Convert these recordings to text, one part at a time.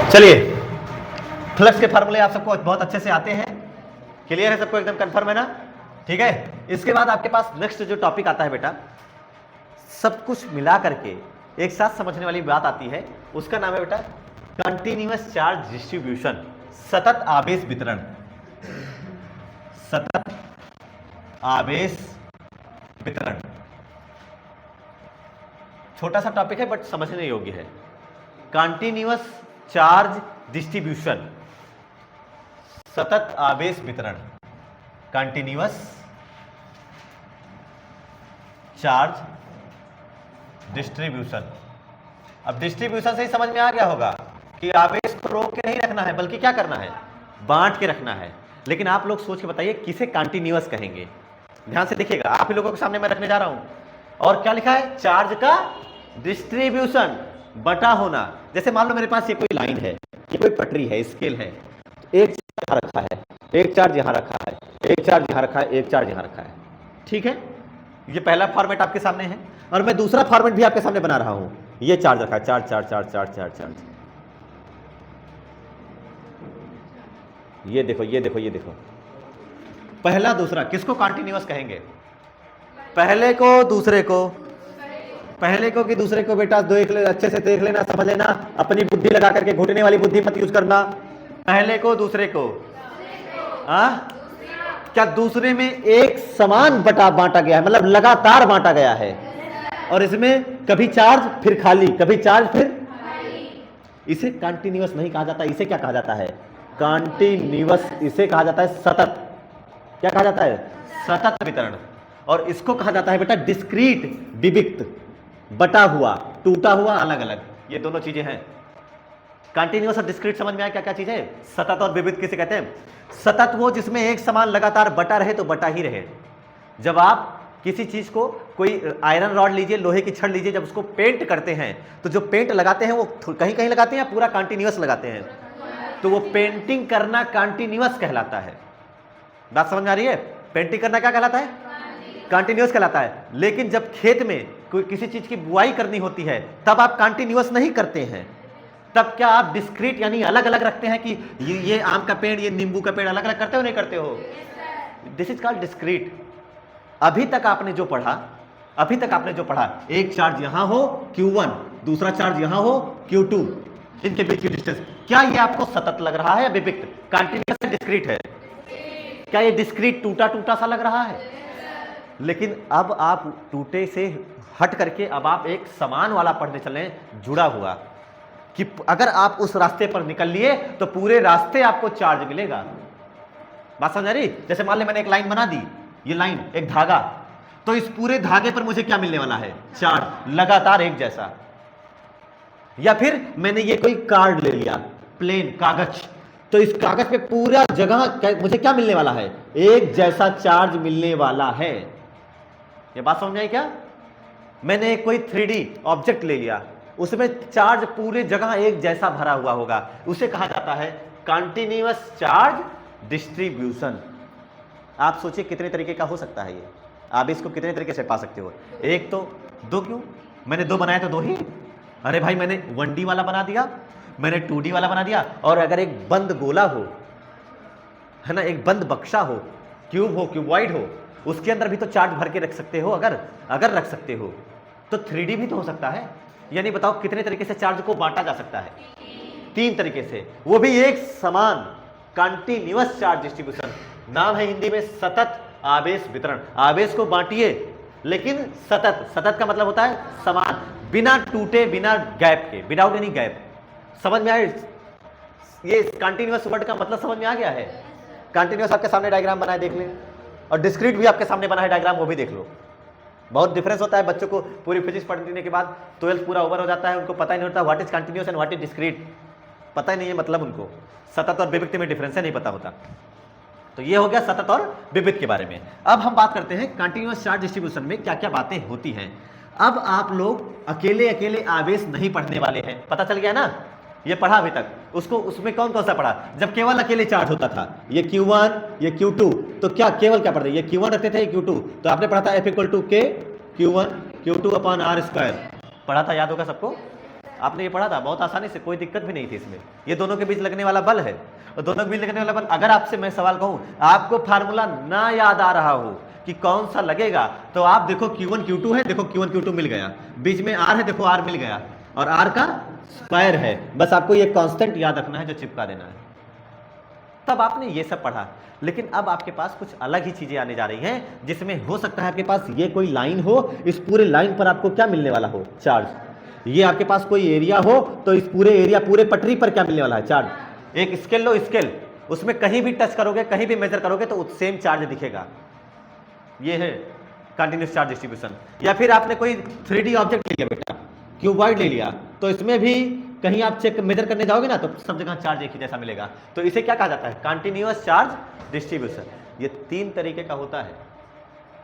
चलिए, फ्लक्स के फार्मूले आप सबको बहुत अच्छे से आते हैं, क्लियर है सबको, एकदम कंफर्म है ना? ठीक है। इसके बाद आपके पास नेक्स्ट जो टॉपिक आता है बेटा, सब कुछ मिला करके एक साथ समझने वाली बात आती है, उसका नाम है बेटा कंटिन्यूअस चार्ज डिस्ट्रीब्यूशन, सतत आवेश वितरण। सतत आवेश वितरण छोटा सा टॉपिक है बट समझने योग्य है। कंटिन्यूअस चार्ज डिस्ट्रीब्यूशन, सतत आवेश वितरण, कंटिन्यूअस चार्ज डिस्ट्रीब्यूशन। अब डिस्ट्रीब्यूशन से ही समझ में आ गया होगा कि आवेश को रोक के नहीं रखना है, बल्कि क्या करना है, बांट के रखना है। लेकिन आप लोग सोच के बताइए किसे कंटिन्यूअस कहेंगे। ध्यान से देखिएगा, आप ही लोगों के सामने मैं रखने जा रहा हूं, और क्या लिखा है, चार्ज का डिस्ट्रीब्यूशन, बटा होना। जैसे मान लो मेरे पास ये कोई लाइन है, ये कोई पटरी है, स्केल है, एक चार्ज यहां रखा है, एक चार्ज यहां रखा है, एक चार्ज यहां रखा है, एक चार्ज यहां रखा है। ठीक है, ये पहला फॉर्मेट आपके सामने है, और मैं दूसरा फॉर्मेट भी आपके सामने बना रहा हूं। ये चार्ज रखा है, charge charge charge charge charge charge, ये देखो ये देखो ये देखो, पहला दूसरा, किसको कंटिन्यूअस कहेंगे? पहले को दूसरे को, पहले को कि दूसरे को? बेटा देख ले, अच्छे से देख लेना, समझ लेना, अपनी बुद्धि लगा करके, घुटने वाली बुद्धि मत यूज करना। पहले को दूसरे को, क्या दूसरे में एक समान बांटा गया है, मतलब लगातार बांटा गया है, और इसमें कभी चार्ज फिर खाली, कभी चार्ज फिर खाली। इसे कंटिन्यूअस नहीं कहा जाता, इसे क्या कहा जाता है, कंटिन्यूअस। इसे कहा जाता है सतत, क्या कहा जाता है, सतत वितरण। और इसको कहा जाता है बेटा डिस्क्रीट, विविक्त, बटा हुआ, टूटा हुआ, अलग अलग, ये दोनों चीजें हैं। कंटिन्यूअस और डिस्क्रीट समझ में आया क्या क्या चीज है? सतत और विविध किसे कहते हैं? सतत वो जिसमें एक समान लगातार बटा रहे तो बटा ही रहे। जब आप किसी चीज को, कोई आयरन रॉड लीजिए, लोहे की छड़ लीजिए, जब उसको पेंट करते हैं तो जो पेंट लगाते हैं वो कहीं कहीं लगाते हैं या पूरा कंटिन्यूअस लगाते हैं, तो वो पेंटिंग करना कंटिन्यूअस कहलाता है। बात समझ में आ रही है? पेंटिंग करना क्या कहलाता है? कंटिन्यूअस कहलाता है। लेकिन जब खेत में कोई किसी चीज की बुआई करनी होती है तब आप कंटिन्यूअस नहीं करते हैं, तब क्या आप डिस्क्रीट यानी अलग अलग रखते हैं कि ये आम का पेड़, ये नींबू का पेड़ अलग अलग करते हो, नहीं करते हो? This is called discrete. अभी तक आपने जो पढ़ा, एक चार्ज यहां हो Q1, दूसरा चार्ज यहां हो Q2, इनके बीच की डिस्टेंस, क्या ये आपको सतत लग रहा है या विविक्त? कंटिन्यूअस या डिस्क्रीट है? क्या ये डिस्क्रीट टूटा टूटा सा लग रहा है? लेकिन अब आप टूटे से हट करके अब आप एक समान वाला पढ़ने चले, जुड़ा हुआ, कि अगर आप उस रास्ते पर निकल लिए तो पूरे रास्ते आपको चार्ज मिलेगा। बात समझ आ रही? जैसे मान ले मैंने एक लाइन बना दी, ये लाइन एक धागा, तो इस पूरे धागे पर मुझे क्या मिलने वाला है, चार्ज, लगातार एक जैसा। या फिर मैंने ये कोई कार्ड ले लिया, प्लेन कागज, तो इस कागज पे पूरा जगह मुझे क्या मिलने वाला है, एक जैसा चार्ज मिलने वाला है। ये बात समझ में आई क्या? मैंने कोई 3D ऑब्जेक्ट ले लिया, उसमें चार्ज पूरे जगह एक जैसा भरा हुआ होगा, उसे कहा जाता है कंटिन्यूअस चार्ज डिस्ट्रीब्यूशन। आप सोचिए कितने तरीके का हो सकता है ये, आप इसको कितने तरीके से पा सकते हो? एक तो दो, क्यों मैंने दो बनाया तो दो ही? अरे भाई मैंने 1D वाला बना दिया, मैंने 2D वाला बना दिया, और अगर एक बंद गोला हो, है ना, एक बंद बक्सा हो, क्यूब हो, क्यूबॉइड हो, उसके अंदर भी तो चार्ज भर के रख सकते हो। अगर रख सकते हो तो 3D भी तो हो सकता है। यानी बताओ कितने तरीके से चार्ज को बांटा जा सकता है? 3 तरीके से, वो भी एक समान, कंटिन्यूअस चार्ज डिस्ट्रीब्यूशन। नाम है हिंदी में सतत आवेश वितरण। आवेश को बांटिए लेकिन सतत, सतत का मतलब होता है समान, बिना टूटे, बिना गैप के, विदाउट एनी गैप। समझ में आया? ये कंटिन्यूअस वर्ड का मतलब समझ में आ गया है? कंटिन्यूअस आपके सामने डायग्राम बनाए देख लें, और डिस्क्रीट भी आपके सामने बना है डायग्राम, वो भी देख लो। बहुत डिफरेंस होता है, बच्चों को पूरी फिजिक्स पढ़ने के बाद 12th पूरा ओवर हो जाता है, उनको पता ही नहीं होता what is continuous and what is discrete, पता ही नहीं है मतलब उनको, सतत और विविक्त में डिफरेंस है नहीं पता होता। तो ये हो गया सतत और विविक्त के बारे में। अब हम बात करते हैं कंटिन्यूअस चार्ज डिस्ट्रीब्यूशन में क्या क्या बातें होती हैं। अब आप लोग अकेले अकेले आवेश नहीं पढ़ने वाले हैं, पता चल गया ना? ये पढ़ा अभी तक, उसको उसमें कौन कौन सा पढ़ा? जब केवल अकेले चार्ज होता था, ये Q1, ये Q2, तो क्या केवल क्या पढ़ते? ये Q1 रखते थे, ये Q2, तो आपने पढ़ा था F = K Q1 Q2 upon R² पढ़ा था, याद होगा सबको? आपने ये पढ़ा था बहुत आसानी से, कोई दिक्कत भी नहीं थी इसमें। ये दोनों के बीच लगने वाला बल है, और दोनों के बीच लगने वाला बल, अगर आपसे मैं सवाल कहूं, आपको फार्मूला ना याद आ रहा हो कि कौन सा लगेगा, तो आप देखो Q1 Q2 है, देखो Q1 Q2 मिल गया, बीच में R है, देखो R मिल गया, और R का स्क्वायर है, बस आपको ये कांस्टेंट याद रखना है जो चिपका देना है। तब आपने ये सब पढ़ा, लेकिन अब आपके पास कुछ अलग ही चीजें आने जा रही हैं, जिसमें हो सकता है आपके पास ये कोई लाइन हो, इस पूरे लाइन पर आपको क्या मिलने वाला हो, चार्ज। ये आपके पास कोई एरिया हो, तो इस पूरे एरिया, पूरे पटरी पर क्या मिलने वाला है, चार्ज। एक स्केल लो, स्केल, उसमें कहीं भी टच करोगे, कहीं भी मेजर करोगे तो सेम चार्ज दिखेगा। ये है कंटिन्यूस चार्ज डिस्ट्रीब्यूशन। या फिर आपने कोई 3D ऑब्जेक्ट ले लिया बेटा, क्यूबॉइड ले लिया, तो इसमें भी कहीं आप चेक मेजर करने जाओगे ना, तो सब जगह चार्ज एक ही जैसा मिलेगा, तो इसे क्या कहा जाता है, कंटिन्यूअस चार्ज डिस्ट्रीब्यूशन। ये 3 तरीके का होता है,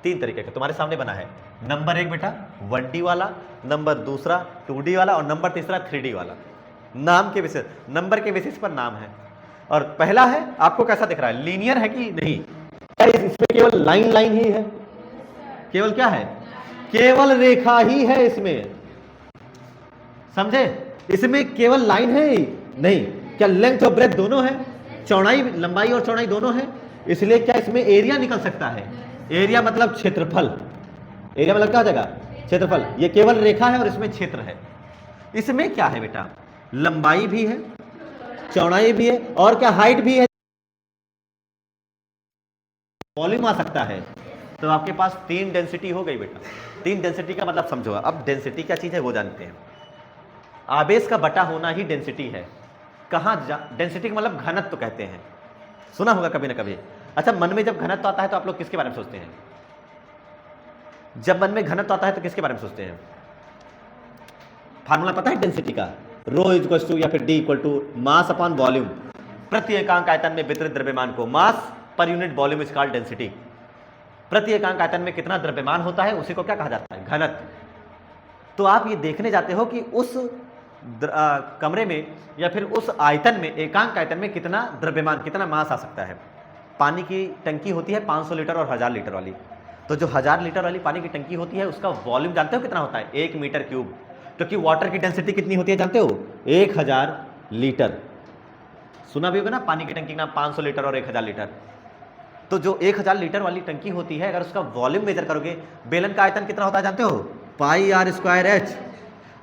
3 तरीके का तुम्हारे सामने बना है। नंबर 1 बेटा 1D वाला, नंबर 2 2D वाला, और नंबर 3 3D वाला। नाम के बेसिस, नंबर के बेसिस पर नाम है। और पहला है, आपको कैसा दिख रहा है, लीनियर है कि नहीं, इसमें केवल लाइन लाइन ही है, केवल क्या है, केवल रेखा ही है इसमें, समझे, इसमें केवल लाइन है नहीं, क्या लेंथ और ब्रेथ दोनों है, चौड़ाई, लंबाई और चौड़ाई दोनों है, इसलिए क्या इसमें एरिया निकल सकता है। एरिया मतलब क्षेत्रफल, एरिया मतलब क्या हो जाएगा, क्षेत्रफल। ये केवल रेखा है और इसमें क्षेत्र है। इसमें क्या है बेटा, लंबाई भी है, चौड़ाई भी है, और क्या हाइट भी है, वॉल्यूम आ सकता है। तो आपके पास 3 डेंसिटी हो गई बेटा। 3 डेंसिटी का मतलब समझो। अब डेंसिटी क्या चीज है वो जानते हैं। आवेश का बटा होना ही डेंसिटी है। कहां डेंसिटी का मतलब घनत्व तो कहते हैं, सुना होगा कभी ना कभी। अच्छा, मन में जब घनत्व आता है तो आप लोग किसके बारे में सोचते हैं, जब मन में घनत्व आता है तो किसके बारे में सोचते हैं, फार्मूला पता है डेंसिटी का, रो इक्वल टू या फिर D equal to mass upon volume. प्रति एकांक आयतन में वितरित द्रव्यमान को मास पर unit volume is called density. प्रति एकांक आयतन में कितना द्रव्यमान होता है उसी को क्या कहा जाता है, घनत्व। तो आप ये देखने जाते हो कि उस कमरे में या फिर उस आयतन में, एकांक आयतन में कितना द्रव्यमान, कितना मास आ सकता है। पानी की टंकी होती है 500 लीटर और 1000 लीटर वाली, तो जो 1000 लीटर वाली पानी की टंकी होती है उसका वॉल्यूम जानते हो कितना होता है, 1 मीटर क्यूब। क्योंकि वाटर की डेंसिटी कितनी होती है जानते हो, 1000 लीटर। सुना भी होगा ना, पानी की टंकी का 500 लीटर और 1000 लीटर। तो जो 1000 लीटर वाली टंकी होती है, अगर उसका वॉल्यूम मेजर करोगे, बेलन का आयतन कितना होता है जानते हो, पाई आर स्क्वायर एच।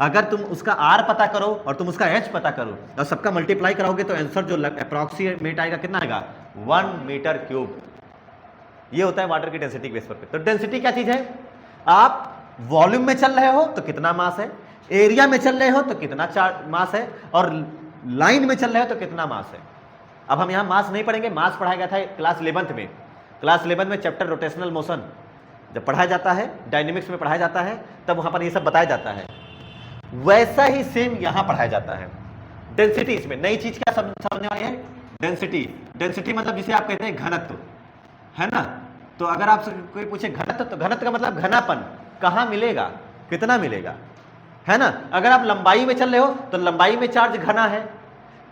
अगर तुम उसका आर पता करो और तुम उसका एच पता करो और सबका मल्टीप्लाई कराओगे तो आंसर जो अप्रॉक्सीमेट आएगा कितना आएगा, 1 मीटर क्यूब। ये होता है वाटर की डेंसिटी के बेस पर। तो डेंसिटी क्या चीज है, आप वॉल्यूम में चल रहे हो तो कितना मास है, एरिया में चल रहे हो तो कितना मास है, और लाइन में चल रहे हो तो कितना मास है। अब हम यहां मास नहीं पढ़ेंगे, मास पढ़ाया गया था क्लास 11th में। क्लास 11 में चैप्टर रोटेशनल मोशन जब पढ़ाया जाता है, डायनेमिक्स में पढ़ाया जाता है, तब वहां पर ये सब बताया जाता है। वैसा ही सेम यहां पढ़ाया जाता है। डेंसिटी, इसमें नई चीज क्या समझने वाली है, डेंसिटी। डेंसिटी मतलब जिसे आप कहते हैं घनत्व, है ना। तो अगर आपसे कोई पूछे घनत्व, तो घनत्व का मतलब घनापन, कहां मिलेगा, कितना मिलेगा, है ना। अगर आप लंबाई में चल रहे हो तो लंबाई में चार्ज घना है,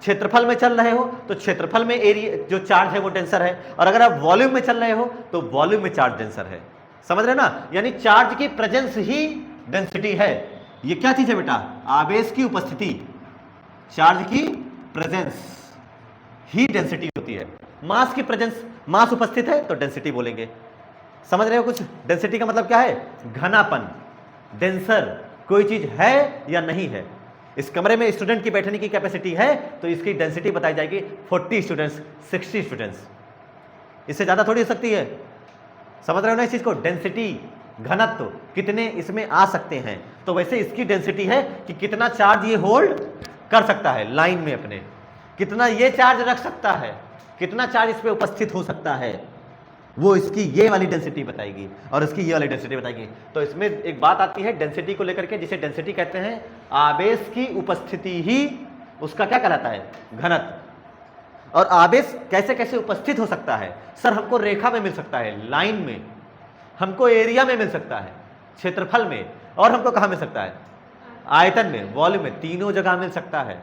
क्षेत्रफल में चल रहे हो तो क्षेत्रफल में एरिया जो चार्ज है वो डेंसर है, और अगर आप वॉल्यूम में चल रहे हो तो वॉल्यूम में चार्ज डेंसर है। समझ रहे ना, यानी चार्ज की प्रेजेंस ही डेंसिटी है। ये क्या चीज है बेटा, आवेश की उपस्थिति, चार्ज की प्रेजेंस ही डेंसिटी होती है। मास की प्रेजेंस, मास उपस्थित है तो डेंसिटी बोलेंगे। समझ रहे हो कुछ, डेंसिटी का मतलब क्या है, घनापन, डेंसर, कोई चीज है या नहीं है। इस कमरे में स्टूडेंट की बैठने की कैपेसिटी है तो इसकी डेंसिटी बताई जाएगी 40 स्टूडेंट्स, 60 स्टूडेंट्स, इससे ज्यादा थोड़ी हो सकती है। समझ रहे हो ना इस चीज को, डेंसिटी, घनत्व, कितने इसमें आ सकते हैं। तो वैसे इसकी डेंसिटी है कि कितना चार्ज ये होल्ड कर सकता है लाइन में अपने, कितना ये चार्ज रख सकता है, कितना चार्ज इस पे उपस्थित हो सकता है, वो इसकी ये वाली डेंसिटी बताएगी और इसकी ये वाली डेंसिटी बताएगी। तो इसमें एक बात आती है डेंसिटी को लेकर के, जिसे डेंसिटी कहते हैं आवेश की उपस्थिति ही उसका क्या कहलाता है, घनत्व। और आवेश कैसे कैसे उपस्थित हो सकता है, सर हमको रेखा में मिल सकता है, लाइन में, हमको एरिया में मिल सकता है, क्षेत्रफल में, और हमको कहां मिल सकता है, आयतन में, वॉल्यूम में, तीनों जगह मिल सकता है।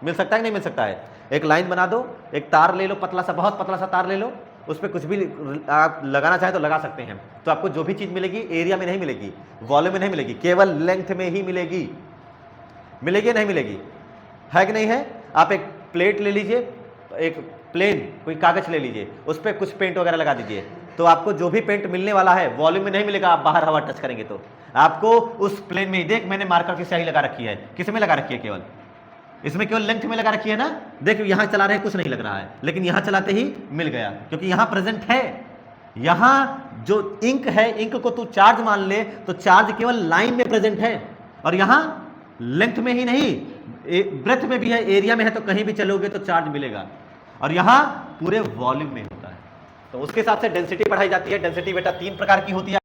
मिल सकता है कि नहीं मिल सकता है। एक लाइन बना दो, एक तार ले लो, पतला सा, बहुत पतला सा तार ले लो, उस पर कुछ भी आप लगाना चाहे तो लगा सकते हैं, तो आपको जो भी चीज मिलेगी एरिया में नहीं मिलेगी, वॉल्यूम में नहीं मिलेगी, केवल लेंथ में ही मिलेगी। मिलेगी नहीं मिलेगी? है कि नहीं है? आप एक प्लेट ले लीजिए, एक प्लेन कोई कागज ले लीजिए, उस पर कुछ पेंट वगैरह लगा दीजिए, तो आपको जो भी पेंट मिलने वाला है वॉल्यूम में नहीं मिलेगा। आप बाहर हवा टच करेंगे तो आपको उस प्लेन में ही, देख मैंने मार्कर की स्याही लगा रखी है, किस में लगा रखी है? केवल इसमें, केवल लेंथ में लगा रखी है ना। देख यहां चला रहे हैं कुछ नहीं लग रहा है, लेकिन यहां चलाते ही मिल गया, क्योंकि यहां प्रेजेंट है। यहां जो इंक है, इंक को तू चार्ज मान ले तो चार्ज केवल लाइन में प्रेजेंट है, और यहां लेंथ में ही नहीं, ब्रेथ में भी है, एरिया में है, तो कहीं भी चलोगे तो चार्ज मिलेगा, और यहां पूरे वॉल्यूम में होता है। तो उसके हिसाब से डेंसिटी पढ़ाई जाती है। डेंसिटी बेटा 3 प्रकार की होती है।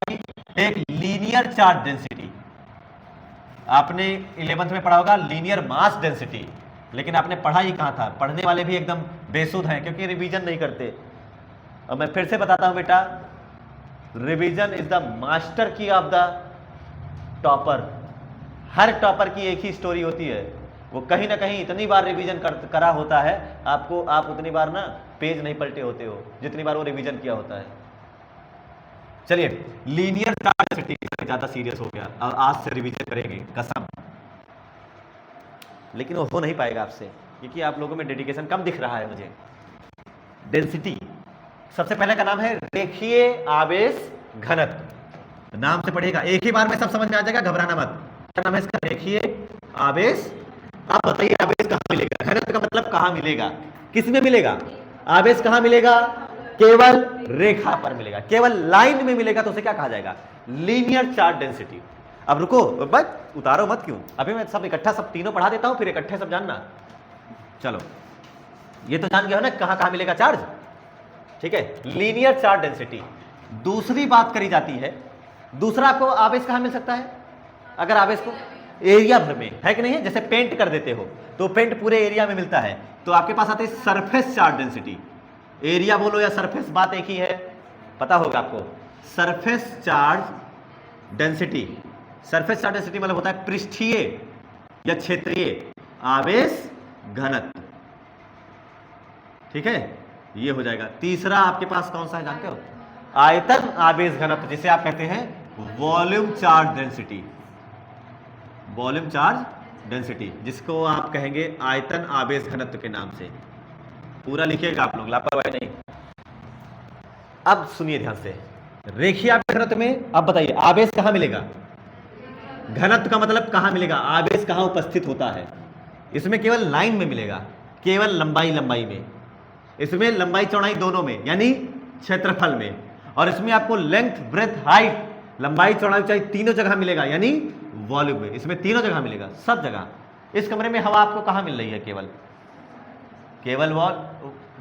एक लीनियर चार्ज डेंसिटी, आपने 11th में पढ़ा होगा लीनियर मास डेंसिटी, लेकिन आपने पढ़ा ही कहां था? पढ़ने वाले भी एकदम बेसुध हैं, क्योंकि रिवीजन नहीं करते। और मैं फिर से बताता हूं बेटा, रिवीजन इज द मास्टर की of the topper. Her topper की एक ही स्टोरी होती है, वो कहीं ना कहीं इतनी बार रिवीजन करा होता है, आप उतनी बार ना पेज नहीं पलटे होते हो जितनी बार वो रिवीजन किया होता है। चलिए, लीनियर चार्ज डेंसिटी ज्यादा सीरियस हो गया, और आज से रिवीजन करेंगे कसम, लेकिन वो हो नहीं पाएगा आपसे, क्योंकि आप लोगों में डेडिकेशन कम दिख रहा है मुझे। डेंसिटी सबसे पहले का नाम है रेखीय आवेश घनत्व। नाम से पढ़ेगा, एक ही बार में सब समझ में आ जाएगा, घबराना मत। क्या नाम है इसका? रेखीय आवेश। आप बताइए आवेश कहां मिलेगा? घनत्व का मतलब कहां मिलेगा, किस में मिलेगा? आवेश कहां मिलेगा? केवल रेखा पर मिलेगा, केवल लाइन में मिलेगा, तो उसे क्या कहा जाएगा? Linear charge density. अब रुको, बस उतारो मत, क्यों? अभी मैं सब इकट्ठा सब तीनों पढ़ा देता हूं, फिर इकट्ठे सब जानना। चलो, ये तो जान गया हो ना कहां कहां मिलेगा चार्ज, ठीक है? Linear charge density. दूसरी बात करी जाती है, दूसरा आपको आवेश कहां मिल सकता है? अगर आवेश को एरिया भर में, है कि नहीं है? जैसे पेंट कर देते हो तो पेंट पूरे एरिया में मिलता है, तो आपके पास आते हैं सरफेस चार्ज डेंसिटी। एरिया बोलो या सरफेस, बात एक ही है, पता होगा आपको। Surface charge density, surface charge density मतलब होता है पृष्ठीय या क्षेत्रीय आवेश घनत्व, ठीक है? ये हो जाएगा। तीसरा आपके पास कौन सा है जानते हो? आयतन आवेश घनत्व, जिसे आप कहते हैं volume charge density. Volume charge density, जिसको आप कहेंगे आयतन आवेश घनत्व के नाम से। पूरा लिखिएगा आप लोग, लापरवाही नहीं। अब सुनिए ध्यान से, रेखीय आवेश घनत्व में अब बताइए आवेश कहां मिलेगा? घनत्व का मतलब कहां मिलेगा? आवेश कहां उपस्थित होता है? इसमें केवल लाइन में मिलेगा, केवल लंबाई में। इसमें लंबाई चौड़ाई दोनों में, यानी क्षेत्रफल में, और इसमें आपको लेंथ ब्रेथ हाइट, लंबाई चौड़ाई ऊंचाई तीनों जगह मिलेगा, यानी वॉल्यूम में। इसमें तीनों जगह मिलेगा, सब जगह। इस कमरे में हवा आपको कहां मिल रही है? केवल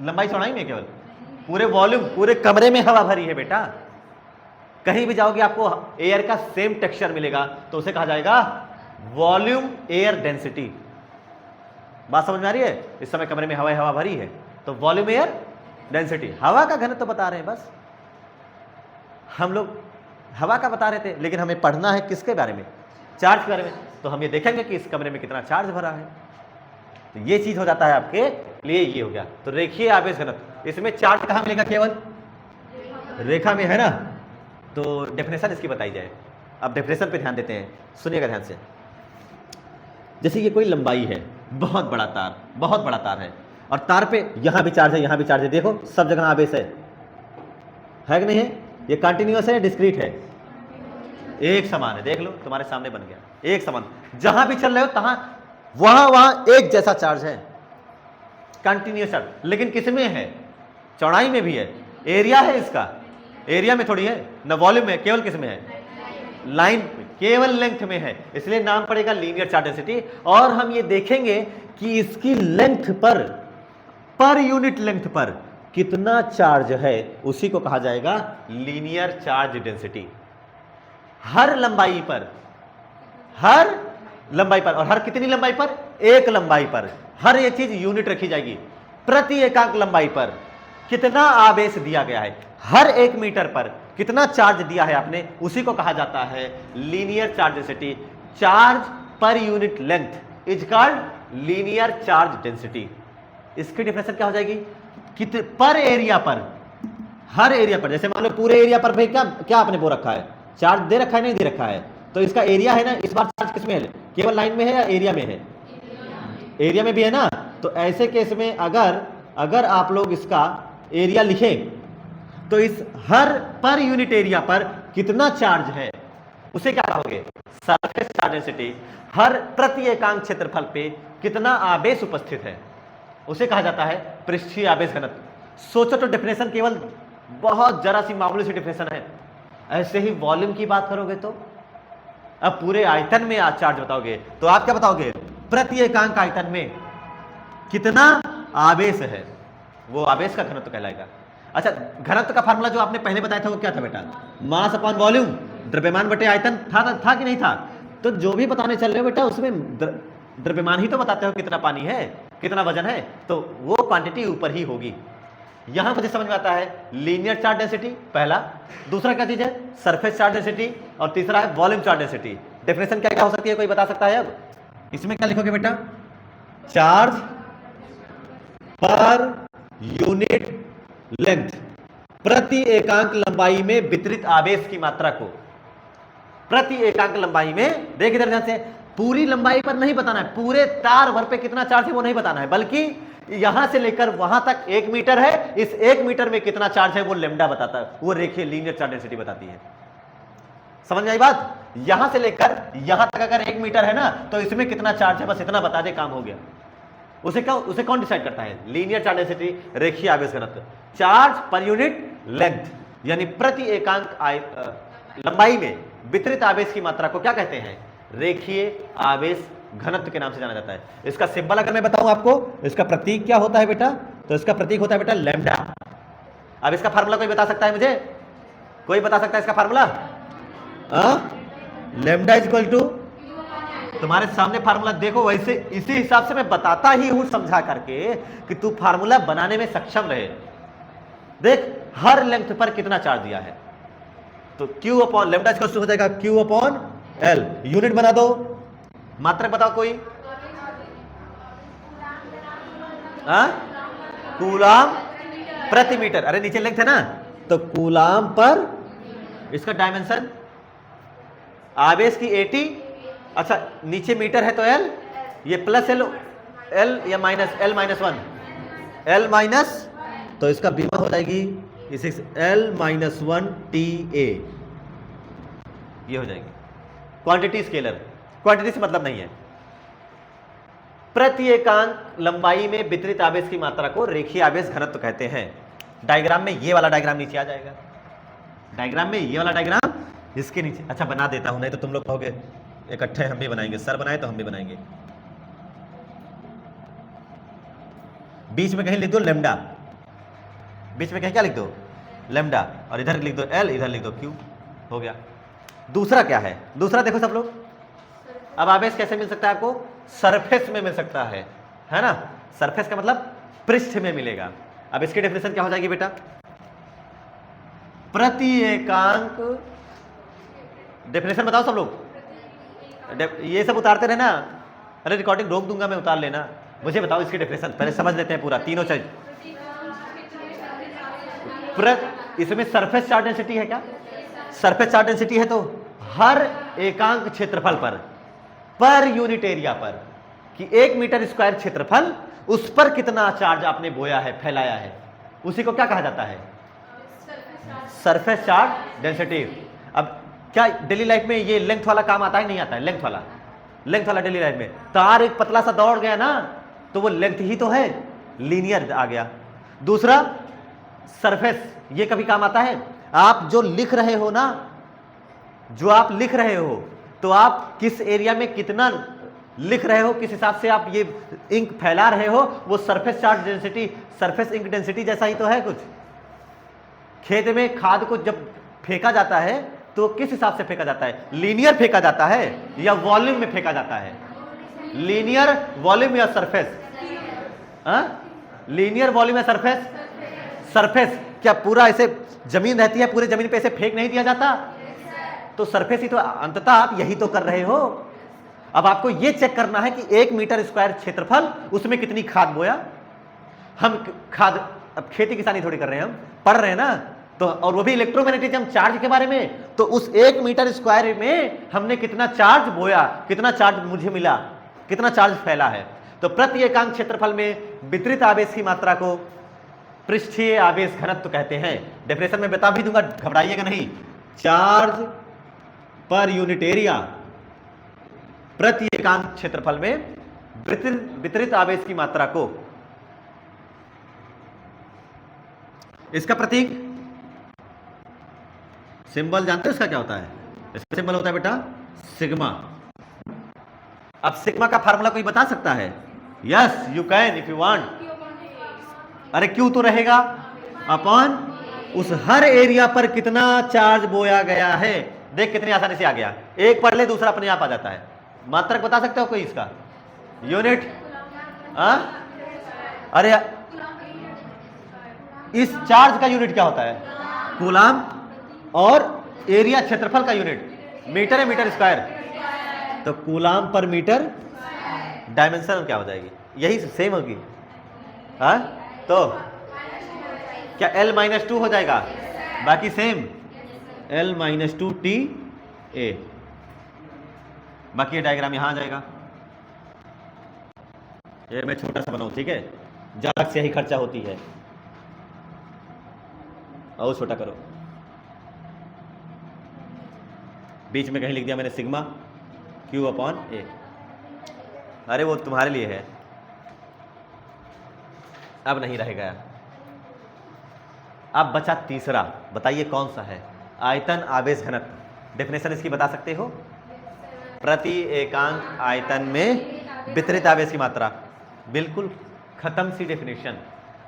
लंबाई चौड़ाई में, केवल पूरे वॉल्यूम, पूरे कमरे में हवा भरी है बेटा। कहीं भी जाओगे आपको एयर का सेम टेक्सचर मिलेगा, तो उसे कहा जाएगा वॉल्यूम एयर डेंसिटी। बात समझ में आ रही है? इस समय कमरे में हवा भरी है, तो वॉल्यूम एयर डेंसिटी, हवा का घनत्व तो बता रहे हैं। बस हम लोग हवा का बता रहे थे, लेकिन हमें पढ़ना है किसके बारे में? चार्ज के बारे में। तो हम ये देखेंगे कि इस कमरे में कितना चार्ज भरा है, तो ये चीज हो जाता है आपके लिए। ये हो गया, तो रेखीय आवेश घनत्व। इसमें चार्ज कहां मिलेगा? केवल रेखा में, है ना? तो डेफिनेशन इसकी बताई जाए। अब डेफिनेशन पे ध्यान देते हैं, सुनिएगा ध्यान से। जैसे ये कोई लंबाई है, बहुत बड़ा तार है, और तार पे यहां भी चार्ज है, यहां भी चार्ज है, देखो सब जगह आवेश है कि नहीं है? ये कंटिन्यूअस है, डिस्क्रीट है, एक समान है। देख लो, तुम्हारे सामने बन गया, एक समान। जहां भी चल रहे हो तहां वहां एक जैसा चार्ज है, कंटिन्यूअस चार्ज। लेकिन किसमें है? चौड़ाई में भी है, एरिया है इसका, एरिया में थोड़ी है ना, वॉल्यूम में। केवल किसमें है? लाइन, केवल लेंथ में है, इसलिए नाम पड़ेगा लीनियर चार्ज डेंसिटी। और हम ये देखेंगे कि इसकी लेंथ पर यूनिट लेंथ पर कितना चार्ज है, उसी को कहा जाएगा लीनियर चार्ज डेंसिटी। हर लंबाई पर, और हर कितनी लंबाई पर? एक लंबाई पर। हर ये चीज यूनिट रखी जाएगी, प्रति एकांक लंबाई पर कितना आवेश दिया गया है, हर 1 मीटर पर कितना चार्ज दिया है आपने, उसी को कहा जाता है linear charge density. Charge per unit length is called linear charge density. इसकी डेफिनेशन क्या हो जाएगी? पर एरिया पर, हर एरिया पर, जैसे मान लो पूरे एरिया पर भाई क्या आपने वो रखा है, चार्ज दे रखा है नहीं दे रखा है? तो इसका एरिया है ना, इस बार चार्ज किस में है, केवल लाइन में है या एरिया में है? एरिया में भी है ना। तो ऐसे केस में अगर आप लोग इसका एरिया लिखें तो इस हर पर यूनिट एरिया पर कितना चार्ज है उसे क्या कहोगे? Surface charge density. हर प्रति एकांक क्षेत्रफल पे कितना आवेश उपस्थित है उसे कहा जाता है पृष्ठीय आवेश घनत्व। सोचो तो डेफिनेशन केवल बहुत जरा सी मामूली सी डेफिनेशन है। ऐसे ही वॉल्यूम की बात करोगे तो अब पूरे आयतन में आज चार्ज बताओगे तो आप क्या बताओगे? प्रति एकांक आयतन में कितना आवेश है, वो आवेश का घनत्व कहलाएगा। अच्छा, घनत्व का फार्मूला जो आपने पहले बताया था वो क्या था बेटा? मास अपॉन वॉल्यूम, द्रव्यमान बटे आयतन था कि नहीं था? तो जो भी बताने चल रहे हो बेटा उसमें द्रव्यमान ही तो बताते हो, कितना पानी है, कितना वजन है, तो वो क्वांटिटी ऊपर ही होगी। यहां मुझे समझ में आता है लीनियर चार्ज डेंसिटी पहला, दूसरा क्या चीज है? सरफेस चार्ज डेंसिटी, और तीसरा है वॉल्यूम चार्ज डेंसिटी। डेफिनेशन क्या क्या हो सकती है, कोई बता सकता है? अब इसमें क्या लिखोगे बेटा? चार्ज पर यूनिट लेंथ, प्रति एकांक लंबाई में वितरित आवेश की मात्रा को, प्रति एकांक लंबाई में, देख इधर ध्यान से, पूरी लंबाई पर नहीं बताना है, पूरे तार भर पे कितना चार्ज है वो नहीं बताना है, बल्कि यहां से लेकर वहां तक 1 मीटर है, इस 1 मीटर में कितना चार्ज है वो लैम्डा बताता है, वो रेखीय लीनियर चार्ज डेंसिटी बताती है। समझ में आई बात? यहां से लेकर यहां तक अगर 1 मीटर है ना तो इसमें कितना चार्ज है बस इतना बता दे, काम हो गया। उसे कौन डिसाइड करता है? लीनियर चार्ज डेंसिटी, रेखीय आवेश घनत्व। चार्ज पर यूनिट लेंथ यानी प्रति एकांक लंबाई में वितरित आवेश की मात्रा को क्या कहते हैं? रेखीय आवेश घनत्व के नाम से जाना जाता है। इसका सिंबल अगर मैं बताऊं आपको, इसका प्रतीक क्या होता है बेटा? तो इसका प्रतीक होता है बेटा लैम्डा। अब इसका फार्मूला कोई बता सकता है मुझे? कोई बता सकता है इसका formula? Lambda is equal to, तुम्हारे सामने फार्मूला देखो, वैसे इसी हिसाब से मैं बताता ही हूं समझा करके कि तू फार्मूला बनाने में सक्षम रहे। देख हर लेंथ पर कितना चार्ज दिया है, तो Q upon lambda equal to हो जाएगा Q अपॉन L। यूनिट बना दो, मात्रक बताओ कोई? कूलाम प्रति मीटर। अरे नीचे लेंथ है ना, तो कूलाम पर, इसका डायमेंशन आवेश की 80, अच्छा नीचे मीटर है तो L, ये प्लस L या minus L minus 1, L minus, तो इसका बीमा हो जाएगी इसे L माइनस 1 TA, ये हो जाएगी क्वांटिटी स्केलर। क्वांटिटी से मतलब नहीं है। प्रति एकांक लंबाई में वितरित आवेश की मात्रा को रेखीय आवेश घनत्व कहते हैं। डायग्राम में ये वाला डायग्राम नीचे आ जाएगा, डायग्राम में ये वाला डायग्राम इसके नीचे। अच्छा बना देता हूं, नहीं तो तुम लोग कहोगे इकट्ठे हम भी बनाएंगे, सर बनाए तो हम भी बनाएंगे। बीच में कहीं लिख दो लैम्डा, बीच में कहीं क्या लिख दो? लैम्डा, और इधर लिख दो L, इधर लिख दो Q, हो गया। दूसरा क्या है? दूसरा देखो सब लोग, अब आवेश कैसे मिल सकता है आपको? सरफेस में मिल सकता है ना? सरफेस का मतलब पृष्ठ में मिलेगा। अब इसकी डेफिनेशन क्या हो जाएगी बेटा? प्रति एकांक, डेफिनेशन बताओ सब लोग, ये सब उतारते रहना। अरे रिकॉर्डिंग रोक दूंगा मैं, उतार लेना। मुझे बताओ इसकी डेफिनेशन, पहले समझ लेते हैं पूरा तीनों चीज। इसमें सरफेस चार्ज डेंसिटी है क्या? सरफेस चार्ज डेंसिटी है तो हर एकांक क्षेत्रफल पर यूनिट एरिया पर, कि 1 मीटर स्क्वायर क्षेत्रफल, उस पर कितना चार्ज आपने बोया है, फैलाया है, उसी को क्या कहा जाता है? Surface charge density. अब क्या डेली लाइफ में ये लेंथ वाला काम आता है? नहीं आता है। लेंथ वाला डेली लाइफ में तार एक पतला सा दौड़ गया ना, तो वो लेंथ ही तो है, लीनियर आ गया। दूसरा सरफेस, ये कभी काम आता है? आप जो लिख रहे हो ना, जो आप लिख रहे हो, तो आप किस एरिया में कितना लिख रहे हो, किस हिसाब से आप ये इंक फैला रहे हो, वो सरफेस चार्ज डेंसिटी, सरफेस इंक डेंसिटी जैसा ही तो है कुछ। खेत में खाद को जब फेंका जाता है तो किस हिसाब से फेंका जाता है? लीनियर फेंका जाता है या वॉल्यूम में फेंका जाता है? लीनियर वॉल्यूम या सरफेस? लीनियर वॉल्यूम या सरफेस? सरफेस। क्या पूरा ऐसे जमीन रहती है, पूरे जमीन पे ऐसे फेंक नहीं दिया जाता? तो सरफेस ही तो, अंततः आप यही तो कर रहे हो। अब आपको ये चेक करना है कि 1 मीटर स्क्वायर क्षेत्रफल, उसमें कितनी खाद बोया। हम खाद, अब खेती किसानी थोड़ी कर रहे हैं, हम पढ़ रहे हैं ना, तो और वो भी इलेक्ट्रोमैग्नेटिज्म चार्ज के बारे में, तो उस 1 मीटर स्क्वायर में हमने कितना चार्ज बोया, कितना चार्ज मुझे मिला, कितना चार्ज फैला है। तो प्रति एकांक क्षेत्रफल में वितरित आवेश की मात्रा को पृष्ठीय आवेश घनत्व कहते हैं। डेफिनेशन में बता भी दूंगा, घबराइएगा नहीं। चार्ज पर यूनिट एरिया प्रति एकांक क्षेत्रफल में वितरित आवेश की मात्रा को, इसका प्रतीक सिंबल जानते हो इसका क्या होता है? इसका सिंबल होता है बेटा सिग्मा। अब सिग्मा का फार्मूला कोई बता सकता है? Yes you can if you want. अरे क्यों तो रहेगा, अपॉन उस हर एरिया पर कितना चार्ज बोया गया है। देख कितनी आसानी से आ गया, एक पढ़ ले दूसरा अपने आप आ जाता है। मात्रक बता सकते हो कोई इसका? यूनिट? अरे इस चार्ज का यूनिट क्या होता है? कूलाम। और एरिया क्षेत्रफल का यूनिट मीटर है, मीटर स्क्वायर। तो कूलाम पर मीटर डायमेंशन क्या हो जाएगी? यही सेम होगी। हाँ तो क्या L-2 हो जाएगा? बाकी सेम L-2 TA। बाकी ये डायग्राम यहां आ जाएगा। ये मैं छोटा सा बनाऊं, ठीक है? ज्यादा से ही खर्चा होती है, और छोटा करो। बीच में कहीं लिख दिया मैंने सिग्मा Q अपॉन A। अरे वो तुम्हारे लिए है, अब नहीं रहेगा। अब बचा तीसरा, बताइए कौन सा है? आयतन आवेश घनत्व। डेफिनेशन इसकी बता सकते हो? प्रति एकांक आयतन में वितरित आवेश की मात्रा। बिल्कुल खत्म सी डेफिनेशन।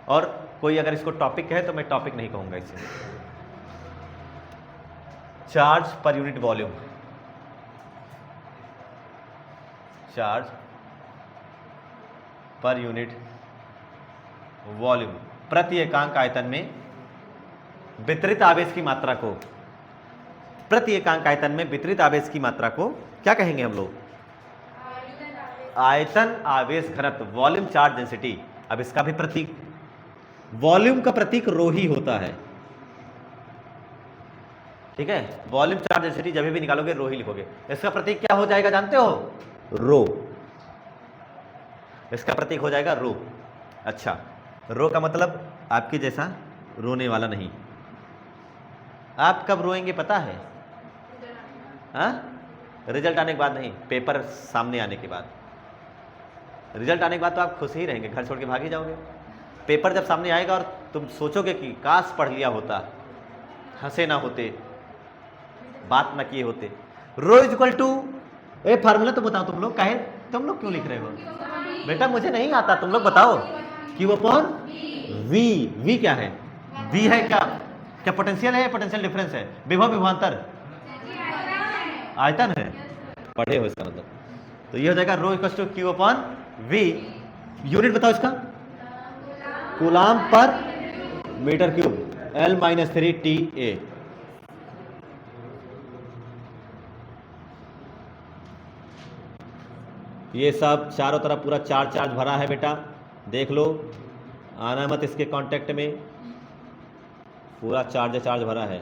और कोई अगर इसको टॉपिक कहे तो मैं टॉपिक नहीं कहूंगा इसे। चार्ज पर यूनिट वॉल्यूम। चार्ज पर यूनिट वॉल्यूम प्रति एकांक आयतन में वितरित आवेश की मात्रा को, प्रति एकांक आयतन में वितरित आवेश की मात्रा को क्या कहेंगे हम लोग? आयतन आवेश घनत्व, वॉल्यूम चार्ज डेंसिटी। अब इसका भी प्रतीक, वॉल्यूम का प्रतीक रो ही होता है, ठीक है? वॉल्यूम चार्ज डेंसिटी जब भी निकालोगे रो ही लिखोगे। इसका प्रतीक क्या हो जाएगा जानते हो? रो। इसका प्रतीक हो जाएगा रो। अच्छा, रो का मतलब आपके जैसा रोने वाला नहीं। आप कब रोएंगे पता है? हाँ, रिजल्ट आने के बाद नहीं, पेपर सामने आने के बाद। रिजल्ट आने के बाद तो आप खुश ही रहेंगे, घर छोड़ के भाग ही जाओगे। पेपर जब सामने आएगा और तुम सोचोगे कि काश पढ़ लिया होता, हंसे ना होते, बात ना किए होते। रो इज इक्वल टू, ए फार्मूला तो बताओ तुम लोग, काहे तुम लोग क्यों लिख रहे हो? बेटा मुझे नहीं आता, तुम लोग बताओ। Q upon V। V क्या है? V है क्या? क्या पोटेंशियल है, पोटेंशियल डिफरेंस है? विभव विभवांतर आयतन है, पढ़े हो इसका मतलब। तो ये हो जाएगा rho equal to Q upon V। Unit बताओ इसका? कूलाम पर मीटर क्यूब, L-3 TA। ये सब चारों तरफ पूरा चार्ज भरा है बेटा, देख लो, आना मत इसके कांटेक्ट में, पूरा चार्ज भरा है।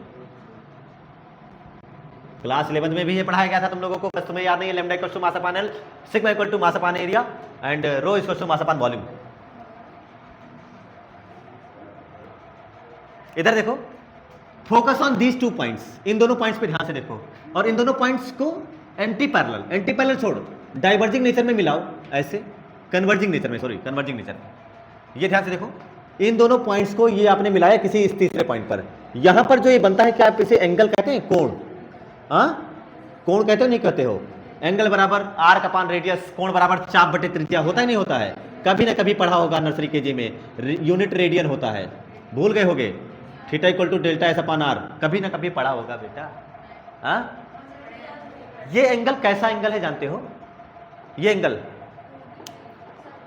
क्लास 11 में भी ये पढ़ाया गया था तुम लोगों को, बस तुम्हें याद नहीं है। Lambda equal to mass upon L, sigma equal to mass upon area and rho equal to mass upon volume. इधर देखो, फोकस ऑन दीज 2 पॉइंट्स। इन दोनों पॉइंट्स पे ध्यान से देखो, और इन दोनों पॉइंट्स को एंटी पैरेलल छोड़, डाइवर्जिंग नेचर में मिलाओ, ऐसे कन्वर्जिंग नेचर में, सॉरी कन्वर्जिंग नेचर में। ये ध्यान से देखो, इन दोनों पॉइंट्स को ये आपने मिलाया किसी इस तीसरे पॉइंट पर। यहां पर जो ये बनता है, क्या आप इसे एंगल कहते हैं? कोण। कोण कहते हो नहीं कहते हो? एंगल बराबर आर्क अपॉन रेडियस, कोण बराबर चाप बटे त्रिज्या। होता ही नहीं होता है? कभी ना कभी पढ़ा होगा नर्सरी केजी में, यूनिट रेडियन होता है, भूल गए होगे? Theta equal to delta S upon R, कभी ना कभी पढ़ा होगा बेटा। ये एंगल कैसा एंगल है जानते हो? ये एंगल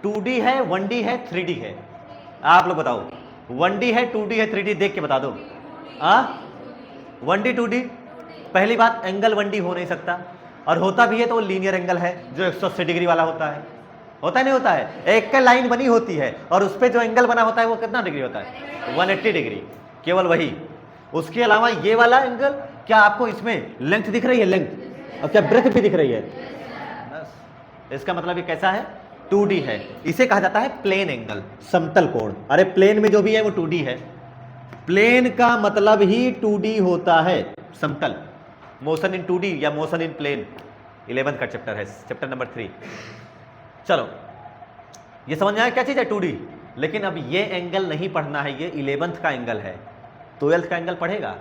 2D है, 1D है, 3D है। आप लोग बताओ, 1D है, 2D है, 3D? देख के बता दो। 1D 2D? पहली बात, एंगल 1D हो नहीं सकता, और होता भी है तो वो लीनियर एंगल है जो 180 डिग्री वाला होता है। होता नहीं होता है? एक लाइन बनी होती है और उस पर जो एंगल बना होता है वो कितना डिग्री होता है? 180 डिग्री। केवल वही उसके अलावा ये वाला एंगल, क्या आपको इसमें लेंथ दिख रही है, लेंथ, और क्या ब्रेथ भी दिख रही है? बस इसका मतलब ये कैसा है, 2D है। इसे कहा जाता है प्लेन एंगल, समतल कोण। अरे प्लेन में जो भी है वो 2D है, प्लेन का मतलब ही 2D होता है, समतल। मोशन इन 2D या मोशन इन प्लेन 11th का चैप्टर है, चैप्टर नंबर 3। चलो ये समझ में आया क्या चीज है 2D। लेकिन अब ये एंगल नहीं पढ़ना है, ये 11th का एंगल है। 12th का एंगल पढ़ेगा,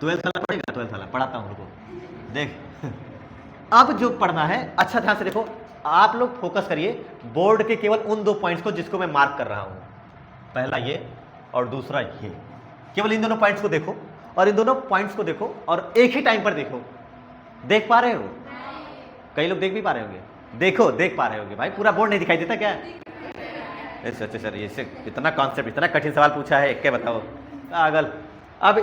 12th वाला पढ़ेगा, 12th वाला पढ़ाता हूं रुको, देख। अब जो पढ़ना है, अच्छा ध्यान से देखो, आप लोग फोकस करिए बोर्ड के केवल उन 2 पॉइंट्स को जिसको मैं मार्क कर रहा हूं, पहला ये और दूसरा ये। केवल इन दोनों पॉइंट्स को देखो और इन दोनों पॉइंट्स को देखो और एक ही टाइम पर देखो। देख पा रहे हो? कई लोग देख भी पा रहे होंगे, देखो देख पा रहे होंगे। भाई पूरा बोर्ड नहीं दिखाई देता क्या? अच्छा सर, ये इतना कॉन्सेप्ट, इतना कठिन सवाल पूछा है, एक के बताओ पागल। अब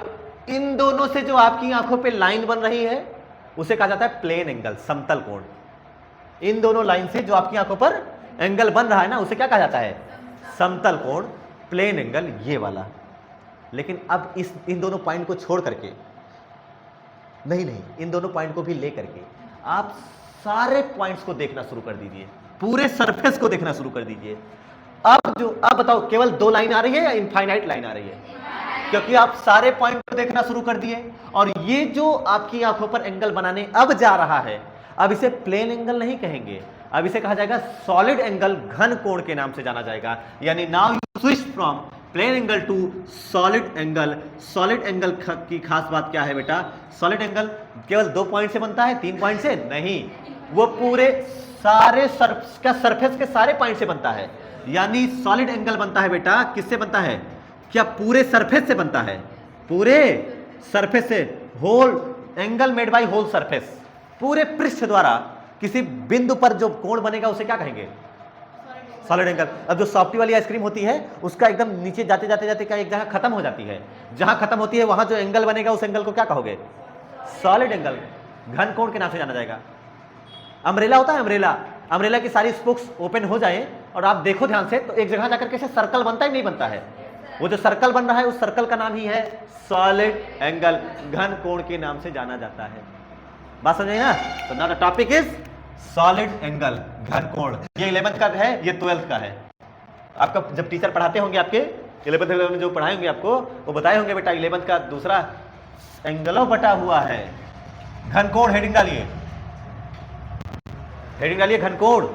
इन दोनों से जो आपकी आंखों पे लाइन बन रही है उसे कहा जाता है प्लेन एंगल, समतल कोण। इन दोनों लाइन से जो आपकी आंखों पर एंगल बन रहा है ना, उसे क्या कहा जाता है, समतल कोण, प्लेन एंगल, ये वाला। लेकिन अब इन दोनों पॉइंट को छोड़ करके, नहीं, इन दोनों पॉइंट को भी ले करके आप सारे पॉइंट्स को देखना शुरू कर दीजिए, पूरे सरफेस को देखना शुरू कर दीजिए। अब बताओ केवल 2 लाइन आ रही है या इनफाइनाइट लाइन आ रही है? क्योंकि आप सारे पॉइंट को देखना शुरू कर दिए। और ये जो आपकी आंखों पर एंगल बनाने अब जा रहा है, अब इसे प्लेन एंगल नहीं कहेंगे, अब इसे कहा जाएगा सॉलिड एंगल, घन कोण के नाम से जाना जाएगा। यानी now you switch from plane angle to solid angle. Solid angle की खास बात क्या है बेटा? सॉलिड एंगल केवल 2 पॉइंट से बनता है, 3 पॉइंट से नहीं, वो पूरे सारे सरफेस के सारे पॉइंट से बनता है। यानी सॉलिड एंगल बनता है बेटा, किससे बनता है? क्या पूरे सरफेस से बनता है? पूरे सरफेस से, whole angle made by whole surface. पूरे पृष्ठ द्वारा किसी बिंदु पर जो कोण बनेगा उसे क्या कहेंगे? Solid angle. अब जो सॉफ्टी वाली आइसक्रीम होती है उसका एकदम नीचे जाते जाते जाते क्या एक जगह खत्म हो जाती है, जहां खत्म होती है वहां जो एंगल बनेगा उस एंगल को क्या कहोगे? सॉलिड एंगल, घन कोण के नाम से जाना जाएगा। अम्ब्रेला होता है, अम्ब्रेला की सारी स्पोक्स ओपन हो जाए और आप देखो ध्यान से, तो एक जगह जाकर कैसे सर्कल बनता है, नहीं बनता है? वो जो सर्कल बन रहा है उस सर्कल का नाम ही है सॉलिड एंगल, घन कोण के नाम से जाना जाता है। बात समझ ना? तो now the topic is solid angle, घन कोण। ये 11th का है, ये 12th का है। आपका जब टीचर पढ़ाते होंगे, आपके 11th में जो पढ़ाए होंगे आपको, वो बताए होंगे बेटा 11th का दूसरा एंगलों बटा हुआ है, घन कोण। हेडिंग डालिए, हेडिंग डालिए घन कोण।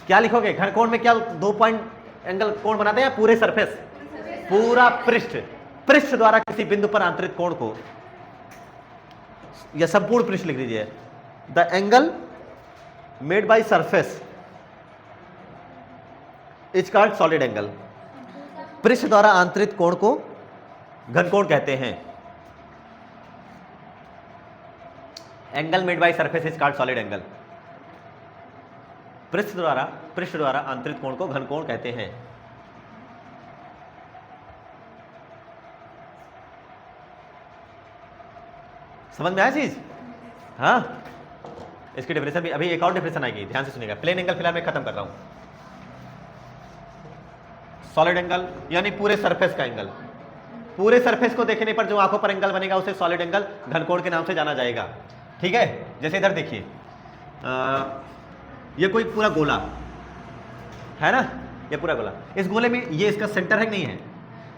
क्या लिखोगे? घन कोण में क्या 2 पॉइंट एंगल कोण बनाते हैं? पूरे सरफेस, पूरा पृष्ठ द्वारा किसी बिंदु पर आंतरिक कोण को, या संपूर्ण पृष्ठ लिख दीजिए। The angle made by surface is called solid angle. पृष्ठ द्वारा आंतरिक कोण को घन कोण कहते हैं। Angle made by surface is called solid angle. पृष्ठ द्वारा आंतरिक कोण को घन कोण कहते हैं। समझ में आया चीज? हाँ, इसकी डेफिनेशन भी, अभी एक और डेफिनेशन आएगी, ध्यान से सुनिएगा। प्लेन एंगल फिलहाल मैं खत्म कर रहा हूं। सॉलिड एंगल यानी पूरे सरफेस का एंगल, पूरे सरफेस को देखने पर जो आंखों पर एंगल बनेगा उसे सॉलिड एंगल, घन कोण के नाम से जाना जाएगा। ठीक है? जैसे इधर देखिए, ये कोई पूरा गोला है ना, ये पूरा गोला, इस गोले में ये इसका सेंटर है कि नहीं है?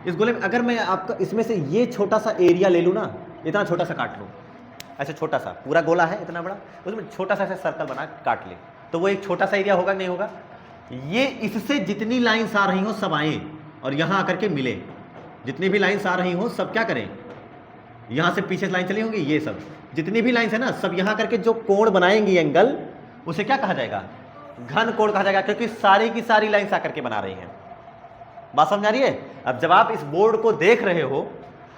इस गोले में अगर मैं आपका इसमें से ये छोटा सा एरिया ले लूँ ना, इतना छोटा सा काट लूँ, ऐसे छोटा सा, पूरा गोला है इतना बड़ा, उसमें छोटा सा ऐसे सर्कल बना काट ले, तो वो एक छोटा सा एरिया होगा नहीं होगा? ये इससे जितनी लाइंस आ रही हो सब आए और यहाँ आकर के मिले। जितनी भी लाइंस आ रही हो सब क्या करें? यहाँ से पीछे लाइन चली होंगी, ये सब जितनी भी लाइंस है ना, सब यहाँ करके जो कोण बनाएंगी एंगल, उसे क्या कहा जाएगा? घन कोण कहा जाएगा, क्योंकि सारी की सारी लाइंस आकर के बना रही हैं। बात समझ आ रही है? अब जब आप इस बोर्ड को देख रहे हो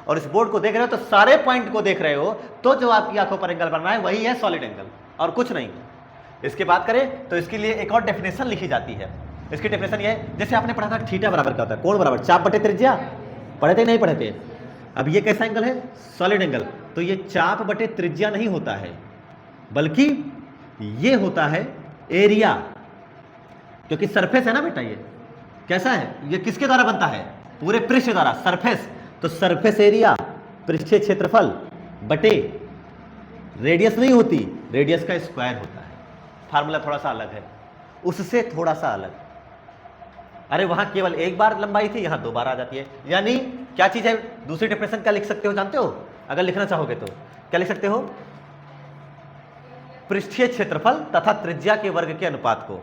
और इस बोर्ड को देख रहे हो तो सारे पॉइंट को देख रहे हो, तो जो आपकी आंखों पर एंगल बन रहा है वही है सॉलिड एंगल और कुछ नहीं। इसकी बात करें तो इसके लिए एक और डेफिनेशन लिखी जाती है। इसकी डेफिनेशन ये है, जैसे आपने पढ़ा था थीटा बराबर क्या होता है? कोण बराबर चाप बटे त्रिज्या। पढ़े थे नहीं पढ़े थे? अब ये कैसा एंगल है? Solid angle. तो ये चाप बटे त्रिज्या नहीं होता है, बल्कि ये होता है एरिया, क्योंकि सरफेस है ना बेटा। ये कैसा है? ये किसके द्वारा बनता है? पूरे पृष्ठ द्वारा, सरफेस, तो सरफेस एरिया पृष्ठीय क्षेत्रफल बटे रेडियस नहीं होती, रेडियस का स्क्वायर होता है। फार्मूला थोड़ा सा अलग है, उससे थोड़ा सा अलग। अरे वहां केवल एक बार लंबाई थी, यहां 2 बार आ जाती है। यानी क्या चीज है, दूसरी डेफिनेशन क्या लिख सकते हो जानते हो? अगर लिखना चाहोगे तो क्या लिख सकते हो? पृष्ठीय क्षेत्रफल तथा त्रिज्या के वर्ग के अनुपात को,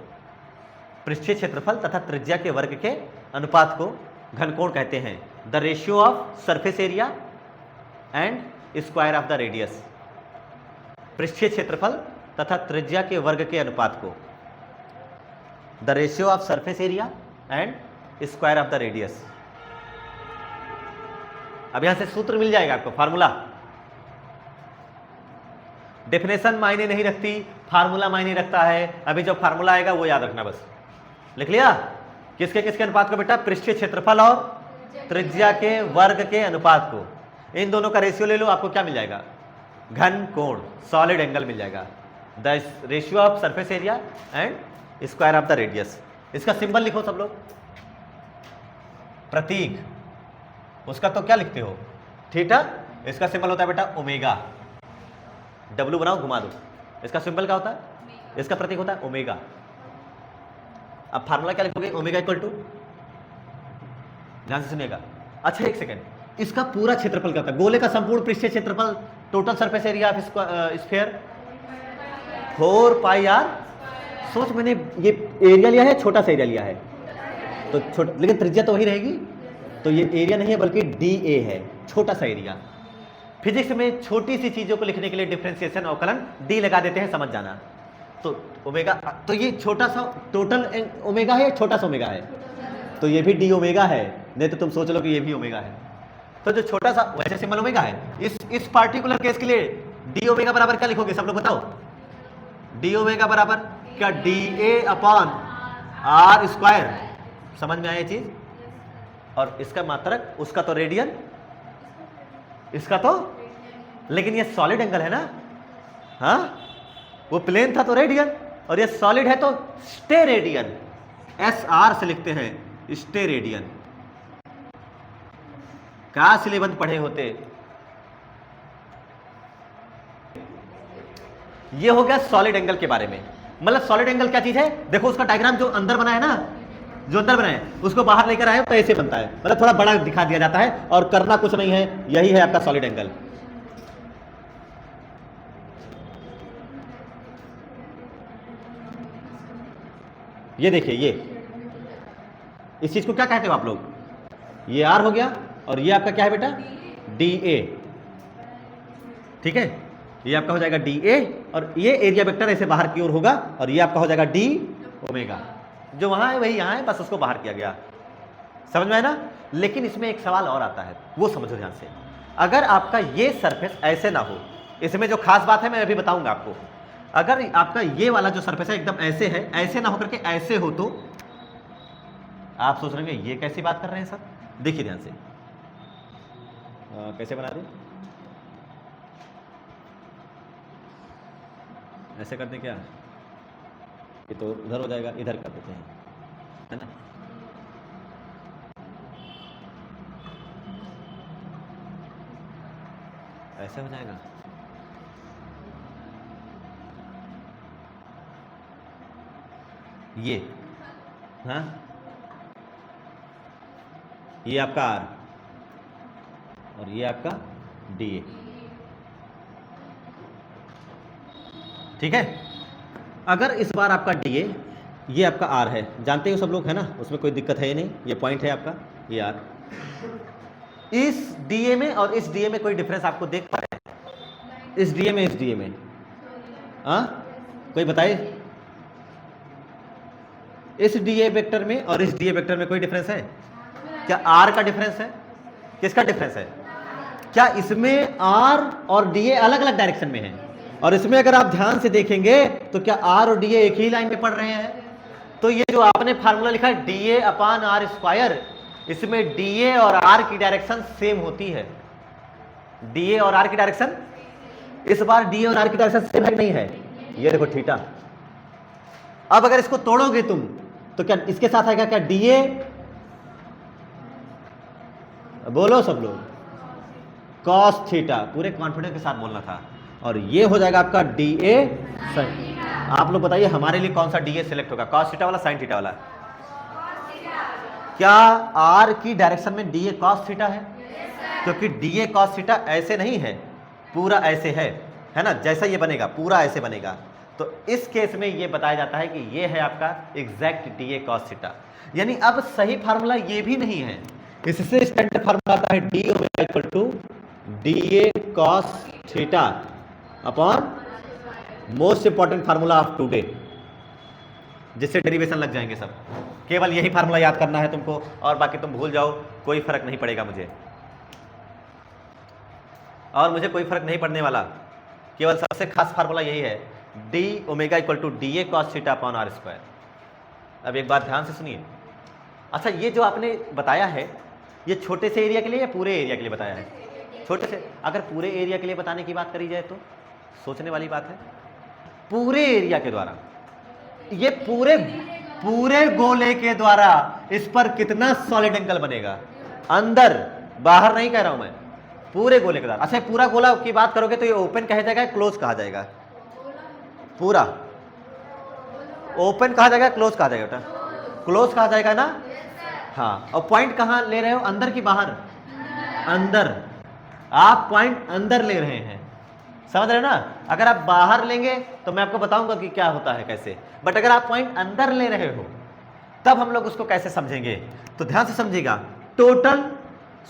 पृष्ठीय क्षेत्रफल तथा त्रिज्या के वर्ग के अनुपात को घनकोण कहते हैं। The ratio of surface area and square of the radius. पृष्ठीय क्षेत्रफल तथा त्रिज्या के वर्ग के अनुपात को, the ratio of surface area and square of the radius. अब यहां से सूत्र मिल जाएगा आपको, फार्मूला। डेफिनेशन मायने नहीं रखती, फार्मूला मायने रखता है। अभी जो फार्मूला आएगा वो याद रखना बस। लिख लिया? किसके किसके अनुपात को बेटा? पृष्ठीय क्षेत्रफल और त्रिज्या के वर्ग के अनुपात को। इन दोनों का रेशियो ले लो, आपको क्या मिल जाएगा? घन कोण, सॉलिड एंगल मिल जाएगा। The ratio of surface area and square of the radius. इसका सिंबल लिखो सब लोग, प्रतीक। उसका तो क्या लिखते हो? थीटा। इसका सिंबल होता है बेटा ओमेगा। डब्ल्यू बनाओ, घुमा दो। इसका सिंबल क्या होता है? इसका प्रतीक होता है ओमेगा। अब फार्मूला क्या लिखोगे? ओमेगा इक्वल टू, ध्यान से सुनिएगा। अच्छा एक सेकेंड, इसका पूरा क्षेत्रफल क्या होता है? गोले का संपूर्ण पृष्ठीय क्षेत्रफल, total surface area of sphere 4 pi R. सोच, मैंने ये एरिया लिया है, छोटा सा एरिया लिया है, तो छोटा, लेकिन त्रिज्या तो वही रहेगी। तो ये एरिया नहीं है बल्कि डी ए है, छोटा सा एरिया। फिजिक्स में छोटी सी चीजों को लिखने के लिए डिफरेंशिएशन अवकलन डी लगा देते हैं, समझ जाना। तो ओमेगा, तो ये छोटा सा टोटल ओमेगा है, छोटा सा ओमेगा है, तो ये भी डी ओमेगा है। नहीं तो तुम सोच लो कि ये भी ओमेगा है। तो जो छोटा सा, वैसे सिंबल ओमेगा है। इस पार्टिकुलर केस के लिए डी ओमेगा बराबर क्या लिखोगे सब लोग बताओ? डी ओमेगा बराबर क्या? D A upon R square. समझ में आया चीज? और इसका मात्रक, उसका तो रेडियन, इसका तो, लेकिन ये सॉलिड एंगल है ना। हाँ, वो प्लेन था तो रेडियन, और ये सॉलिड है तो स्टेरेडियन। एस आर से लिखते हैं स्टेरेडियन। क्या सिलेबस पढ़े होते? ये हो गया सॉलिड एंगल के बारे में। मतलब सॉलिड एंगल क्या चीज है? देखो उसका डायग्राम जो अंदर बना है ना, जो अंदर बनाए उसको बाहर लेकर आए तो ऐसे बनता है, मतलब थोड़ा बड़ा दिखा दिया जाता है, और करना कुछ नहीं है। यही है आपका सॉलिड एंगल। ये देखिए, ये इस चीज को क्या कहते हो आप लोग? ये आर हो गया, और ये आपका क्या है बेटा? D A. ठीक है, ये आपका हो जाएगा डी ए, और ये एरिया वेक्टर ऐसे बाहर की ओर होगा, और ये आपका हो जाएगा डी ओमेगा। जो वहां है वही यहां है, बस उसको बाहर किया गया। समझ में आया ना? लेकिन इसमें एक सवाल और आता है, वो समझो ध्यान से। अगर आपका ये सरफेस ऐसे ना हो, इसमें जो खास बात है मैं अभी बताऊंगा आपको। अगर आपका ये वाला जो सरफेस है एकदम ऐसे है, ऐसे ना होकर के ऐसे हो, तो आप सोच रहे हैं ये कैसी बात कर रहे हैं सर? देखिए ध्यान से, कैसे बना दें? ऐसे कर दें क्या? ये तो उधर हो जाएगा, इधर कर देते हैं, है ना? ऐसे हो जाएगा। ये, हाँ, ये आपका आर और ये आपका डी ए। ठीक है, अगर इस बार आपका डी ए, ये आपका आर है, जानते हो सब लोग, है ना? उसमें कोई दिक्कत है नहीं, ये पॉइंट है आपका, ये आर। इस डी ए में और इस डी ए में कोई डिफरेंस आपको देख पा रहे हैं? इस डी ए में, इस डी ए में, हाँ, कोई बताए? इस डी ए वेक्टर में और इस डी ए वेक्टर में कोई डिफरेंस है क्या? आर का डिफरेंस है। किसका डिफरेंस है? क्या इसमें आर और डी ए अलग अलग डायरेक्शन में है? और इसमें अगर आप ध्यान से देखेंगे तो क्या आर और डी ए एक ही लाइन में पढ़ रहे हैं? तो ये जो आपने फार्मूला लिखा है D A upon R square, इसमें डी ए और आर की डायरेक्शन सेम होती है। डी ए और आर की डायरेक्शन, इस बार डी ए और आर की डायरेक्शन सेम है नहीं है? ये देखो थीटा। अब अगर इसको तोड़ोगे तुम तो क्या इसके साथ आएगा क्या? डी ए बोलो सब लोग, कॉस थीटा, पूरे कॉन्फिडेंस के साथ बोलना था। और ये हो जाएगा आपका डी ए साइन। आप लोग बताइए हमारे लिए कौन सा डी ए सिलेक्ट होगा, कॉस थीटा वाला, साइन थीटा वाला? क्या आर की डायरेक्शन में डी ए कॉस थीटा है? क्योंकि डी ए कॉस थीटा ऐसे नहीं है, पूरा ऐसे है ना, जैसा ये बनेगा पूरा ऐसे बनेगा। तो इस केस में ये बताया जाता है कि ये है आपका exact D A cos theta. यानी अब सही फार्मूला ये भी नहीं है, इससे स्टैंडर्ड फार्मूला आता है D omega equal to D A cos theta upon most important formula of today, जिससे डेरिवेशन लग जाएंगे सब। केवल यही फार्मूला याद करना है तुमको, और बाकी तुम भूल जाओ, कोई फर्क नहीं पड़ेगा मुझे, और मुझे कोई फर्क नहीं पड़ने वाला। केवल सबसे खास फार्मूला यही है, D omega equal to D A cos theta upon R square. अब एक बात ध्यान से सुनिए, अच्छा ये जो आपने बताया है ये छोटे से एरिया के लिए या पूरे एरिया के लिए बताया है? छोटे से। अगर पूरे एरिया के लिए बताने की बात करी जाए तो सोचने वाली बात है। पूरे एरिया के द्वारा, ये पूरे गोले के द्वारा इस पर कितना सॉलिड एंगल बनेगा, अंदर बाहर नहीं कह रहा हूं मैं, पूरे गोले के द्वारा। अच्छा पूरा गोला की बात करोगे तो ये ओपन कहा जाएगा, क्लोज कहा जाएगा? पूरा ओपन कहा जाएगा, क्लोज कहा जाएगा बेटा? क्लोज कहा जाएगा ना। हाँ, और पॉइंट कहां ले रहे हो, अंदर की बाहर? अंदर। आप पॉइंट अंदर ले रहे हैं, समझ रहे हो ना। अगर आप बाहर लेंगे तो मैं आपको बताऊंगा कि क्या होता है कैसे, बट अगर आप पॉइंट अंदर ले रहे हो तब हम लोग उसको कैसे समझेंगे। तो ध्यान से समझिएगा, टोटल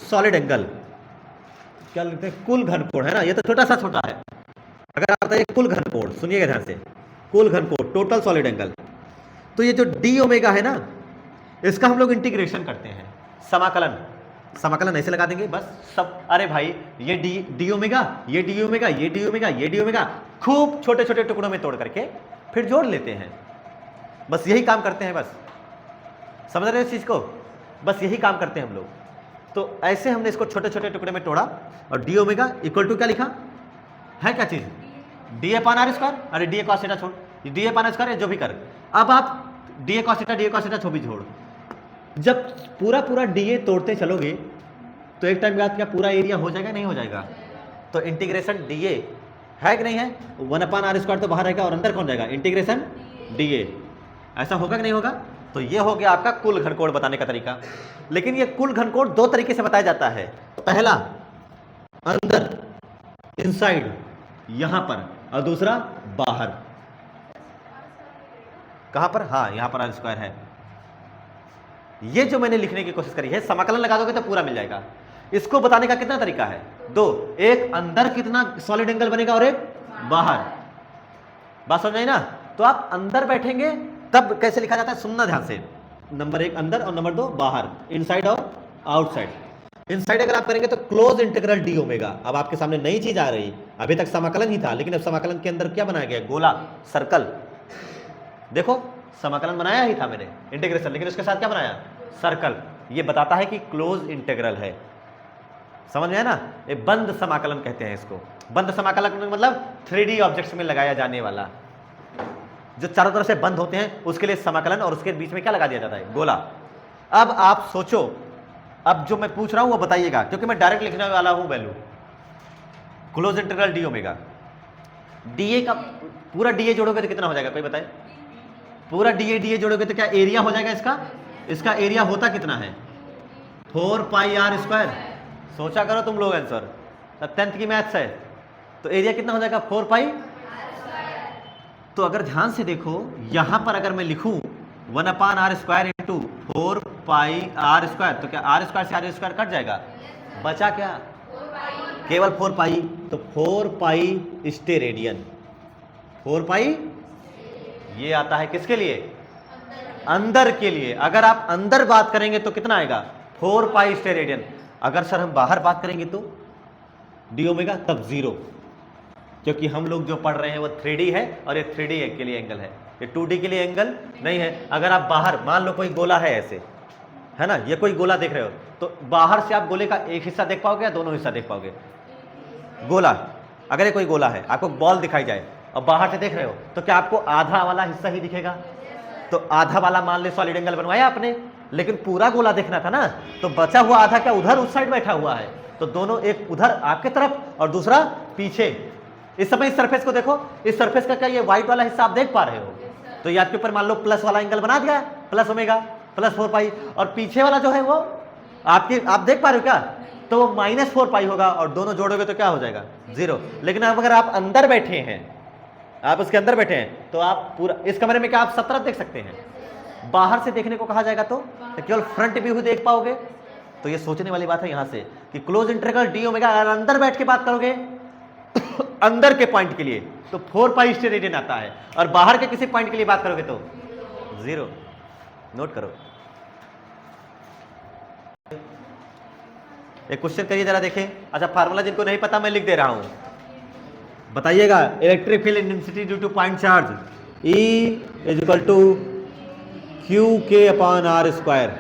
सॉलिड एंगल क्या लिखते हैं, कुल घनकोण है ना, ये तो छोटा सा छोटा है। अगर आप बताइए कुल घनकोण, सुनिएगा ध्यान से, कुल घनकोण टोटल सॉलिड एंगल, तो ये जो डी ओमेगा है ना, इसका हम लोग इंटीग्रेशन करते हैं, समाकलन ऐसे लगा देंगे बस सब। अरे भाई ये डी ओमेगा, ये डी ओमेगा, ये डी ओमेगा, ये डी ओमेगा, खूब छोटे छोटे टुकड़ों में तोड़ करके फिर जोड़ लेते हैं, बस यही काम करते हैं। बस समझ रहे हो इस चीज को, बस यही काम करते हैं हम लोग। तो ऐसे हमने इसको छोटे छोटे टुकड़े में तोड़ा, और डी ओमेगा इक्वल टू क्या लिखा है, क्या चीज, डी ए पान आर स्क्वायर। अरे डी ए कॉस थीटा छोड़, डी ए पान आर स्क्वायर जो भी कर, अब आप डी ए कॉस थीटा जो भी छोड़, जब पूरा डी ए तोड़ते चलोगे तो एक टाइम बाद क्या पूरा एरिया हो जाएगा, नहीं हो जाएगा? तो इंटीग्रेशन डी ए है कि नहीं है, 1/r स्क्वायर तो बाहर रहेगा और अंदर कौन जाएगा, इंटीग्रेशन डी ए। ऐसा होगा कि नहीं होगा? तो ये हो गया आपका कुल घनकोण बताने का तरीका। लेकिन ये कुल घनकोण दो तरीके से बताया जाता है, पहला अंदर इनसाइड यहां पर, और दूसरा बाहर कहां पर, हाँ यहां पर आर स्क्वायर है। ये जो मैंने लिखने की कोशिश करी है, समाकलन लगा दोगे तो पूरा मिल जाएगा। इसको बताने का कितना तरीका है, दो, एक अंदर कितना सॉलिड एंगल बनेगा और एक बाहर। बात समझ आई ना। तो आप अंदर बैठेंगे तब कैसे लिखा जाता है, सुनना ध्यान से। नंबर एक अंदर और नंबर दो बाहर, इनसाइड और आउटसाइड। इनसाइड अगर आप करेंगे तो क्लोज इंटीग्रल डी ओमेगा। अब आपके सामने नई चीज आ रही, अभी तक समाकलन ही था, लेकिन अब समाकलन के अंदर क्या बनाया गया, गोला, सर्कल। देखो समाकलन बनाया ही था मैंने इंटीग्रेशन, लेकिन उसके साथ क्या बनाया, सर्कल। ये बताता है कि क्लोज इंटीग्रल है, समझ में आया ना। ये बंद समाकलन कहते हैं इसको। बंद समाकलन मतलब 3D ऑब्जेक्ट्स में लगाया जाने वाला, जो चारों तरफ से बंद होते हैं उसके लिए समाकलन, और उसके बीच में क्या लगा दिया जाता है, गोला। अब आप सोचो, अब जो मैं पूछ रहा हूं वो बताइएगा, क्योंकि मैं डायरेक्ट लिखने वाला हूं value. Close integral D omega, DA का पूरा डीए जोड़ोगे तो कितना हो जाएगा, कोई बताए। पूरा डीए जोड़ोगे तो क्या एरिया हो जाएगा इसका एरिया होता कितना है, 4πr स्क्वायर। सोचा करो तुम लोग आंसर, 10th की मैथ्स है, तो एरिया कितना हो जाएगा, 4π। तो अगर ध्यान से देखो यहां पर अगर मैं लिखूं 1/r square into 4πr square, तो क्या r स्क्वायर से r स्क्वायर कट जाएगा, बचा क्या, केवल 4π। तो 4π स्टे रेडियन, 4π ये आता है किसके लिए, अंदर के लिए। अगर आप अंदर बात करेंगे तो कितना आएगा, 4π स्टे रेडियन। अगर सर हम बाहर बात करेंगे तो डी ओमेगा, तब 0, क्योंकि हम लोग जो पढ़ रहे हैं वो 3D है, और ये 3D के लिए एंगल है, ये 2D के लिए एंगल नहीं है। अगर आप बाहर मान लो कोई गोला है ऐसे, है ना, ये कोई गोला देख रहे हो, तो बाहर से आप गोले का एक हिस्सा देख पाओगे या दोनों हिस्सा देख पाओगे, गोला। अगर ये कोई गोला है, आपको बॉल दिखाई जाए और बाहर से देख रहे हो, तो क्या आपको आधा वाला हिस्सा ही दिखेगा, तो आधा वाला मान ले सॉलिड एंगल बनवाया आपने, लेकिन पूरा गोला देखना था ना, तो बचा हुआ आधा क्या उधर उस साइड बैठा हुआ है, तो दोनों एक उधर आपके तरफ और दूसरा पीछे। इस समय इस सरफेस को देखो, इस सरफेस का क्या ये व्हाइट वाला हिस्सा आप देख पा रहे हो, तो ये आपके ऊपर मान लो प्लस वाला एंगल बना दिया, प्लस ओमेगा प्लस 4 पाई, और पीछे वाला जो है वो आपकी आप देख पा रहे हो क्या, तो वो माइनस 4 पाई होगा, और दोनों जोड़ोगे तो क्या हो जाएगा 0। लेकिन अब अगर आप अंदर बैठे हैं, आप उसके अंदर बैठे हैं, तो आप पूरा इस कमरे में क्या आप सब तरफ देख सकते हैं, बाहर से देखने को कहा जाएगा तो केवल फ्रंट व्यू देख पाओगे। तो ये सोचने वाली बात है यहां से कि क्लोज इंटीग्रल डी ओमेगा, अगर अंदर बैठ के बात करोगे अंदर के पॉइंट के लिए तो 4 पाई स्टेरेडियन आता है, और बाहर के किसी पॉइंट के लिए बात करोगे तो 0। नोट करो, एक क्वेश्चन करिए जरा देखें। अच्छा, फार्मूला जिनको नहीं पता मैं लिख दे रहा हूं, बताइएगा। Electric field intensity due to point charge E is equal to Q K upon R square.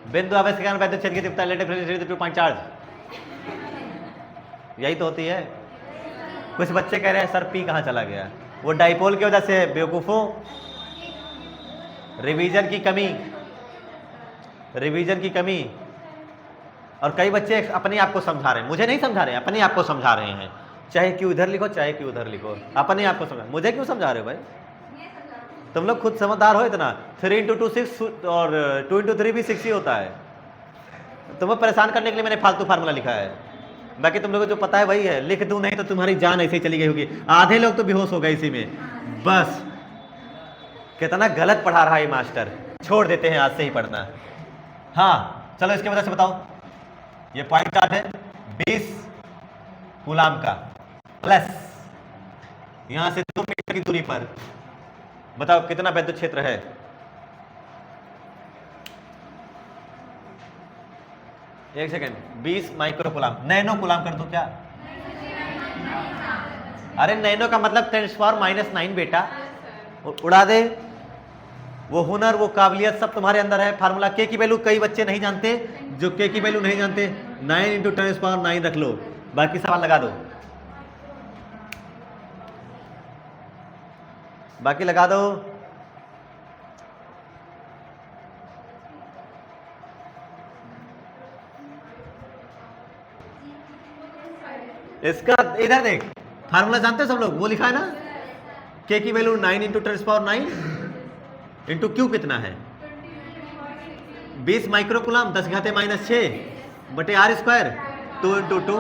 बिंदु आवेश के कारण वैद्युत क्षेत्र की तीव्रता electric field intensity due to point charge, यही तो होती है। कुछ बच्चे कह रहे हैं सर पी कहाँ चला गया, वो डाइपोल की वजह से। बेवकूफों, रिवीजन की कमी, रिवीजन की कमी। और कई बच्चे अपने आप को समझा रहे हैं, मुझे नहीं समझा रहे हैं, अपने आप को समझा रहे हैं। चाहे क्यों इधर लिखो चाहे क्यों उधर लिखो, अपने आप को समझा। मुझे क्यों समझा रहे हो भाई, तुम लोग खुद समझदार हो इतना। 3 × 2 6 और 2 × 3 भी 6 ही होता है। तुम्हें परेशान करने के लिए मैंने फालतू फार्मूला लिखा है, बाकी तुम लोगों को जो पता है वही है। लिख दूं नहीं तो तुम्हारी जान ऐसे ही चली गई होगी। आधे लोग तो बेहोश हो गए इसी में। बस कितना गलत पढ़ा रहा है ये मास्टर, छोड़ देते हैं आज से ही पढ़ना। हाँ चलो इसके वजह से बताओ, ये पॉइंट चार्ज है 20 कूलाम का, प्लस यहां से 2 मीटर की दूरी पर बताओ कितना वैद्युत क्षेत्र है। एक second, 20 micro coulomb, nano coulomb कर दो क्या? अरे नैनो का मतलब 10⁻⁹ बेटा, उड़ा दे। वो हुनर, वो काबिलियत सब तुम्हारे अंदर है। फार्मूला के की वैल्यू कई बच्चे नहीं जानते, जो के की वैल्यू नहीं जानते 9 × 10⁻⁹ रख लो, बाकी सवाल लगा दो, बाकी लगा दो। इसका इधर देख, फार्मूला जानते हो सब लोग, वो लिखा है ना, के की वैल्यू 9 × 10⁻⁹ इंटू क्यू कितना है 20 माइक्रो कूलाम 10⁻⁻⁶ बटे आर स्क्वायर 2 × 2।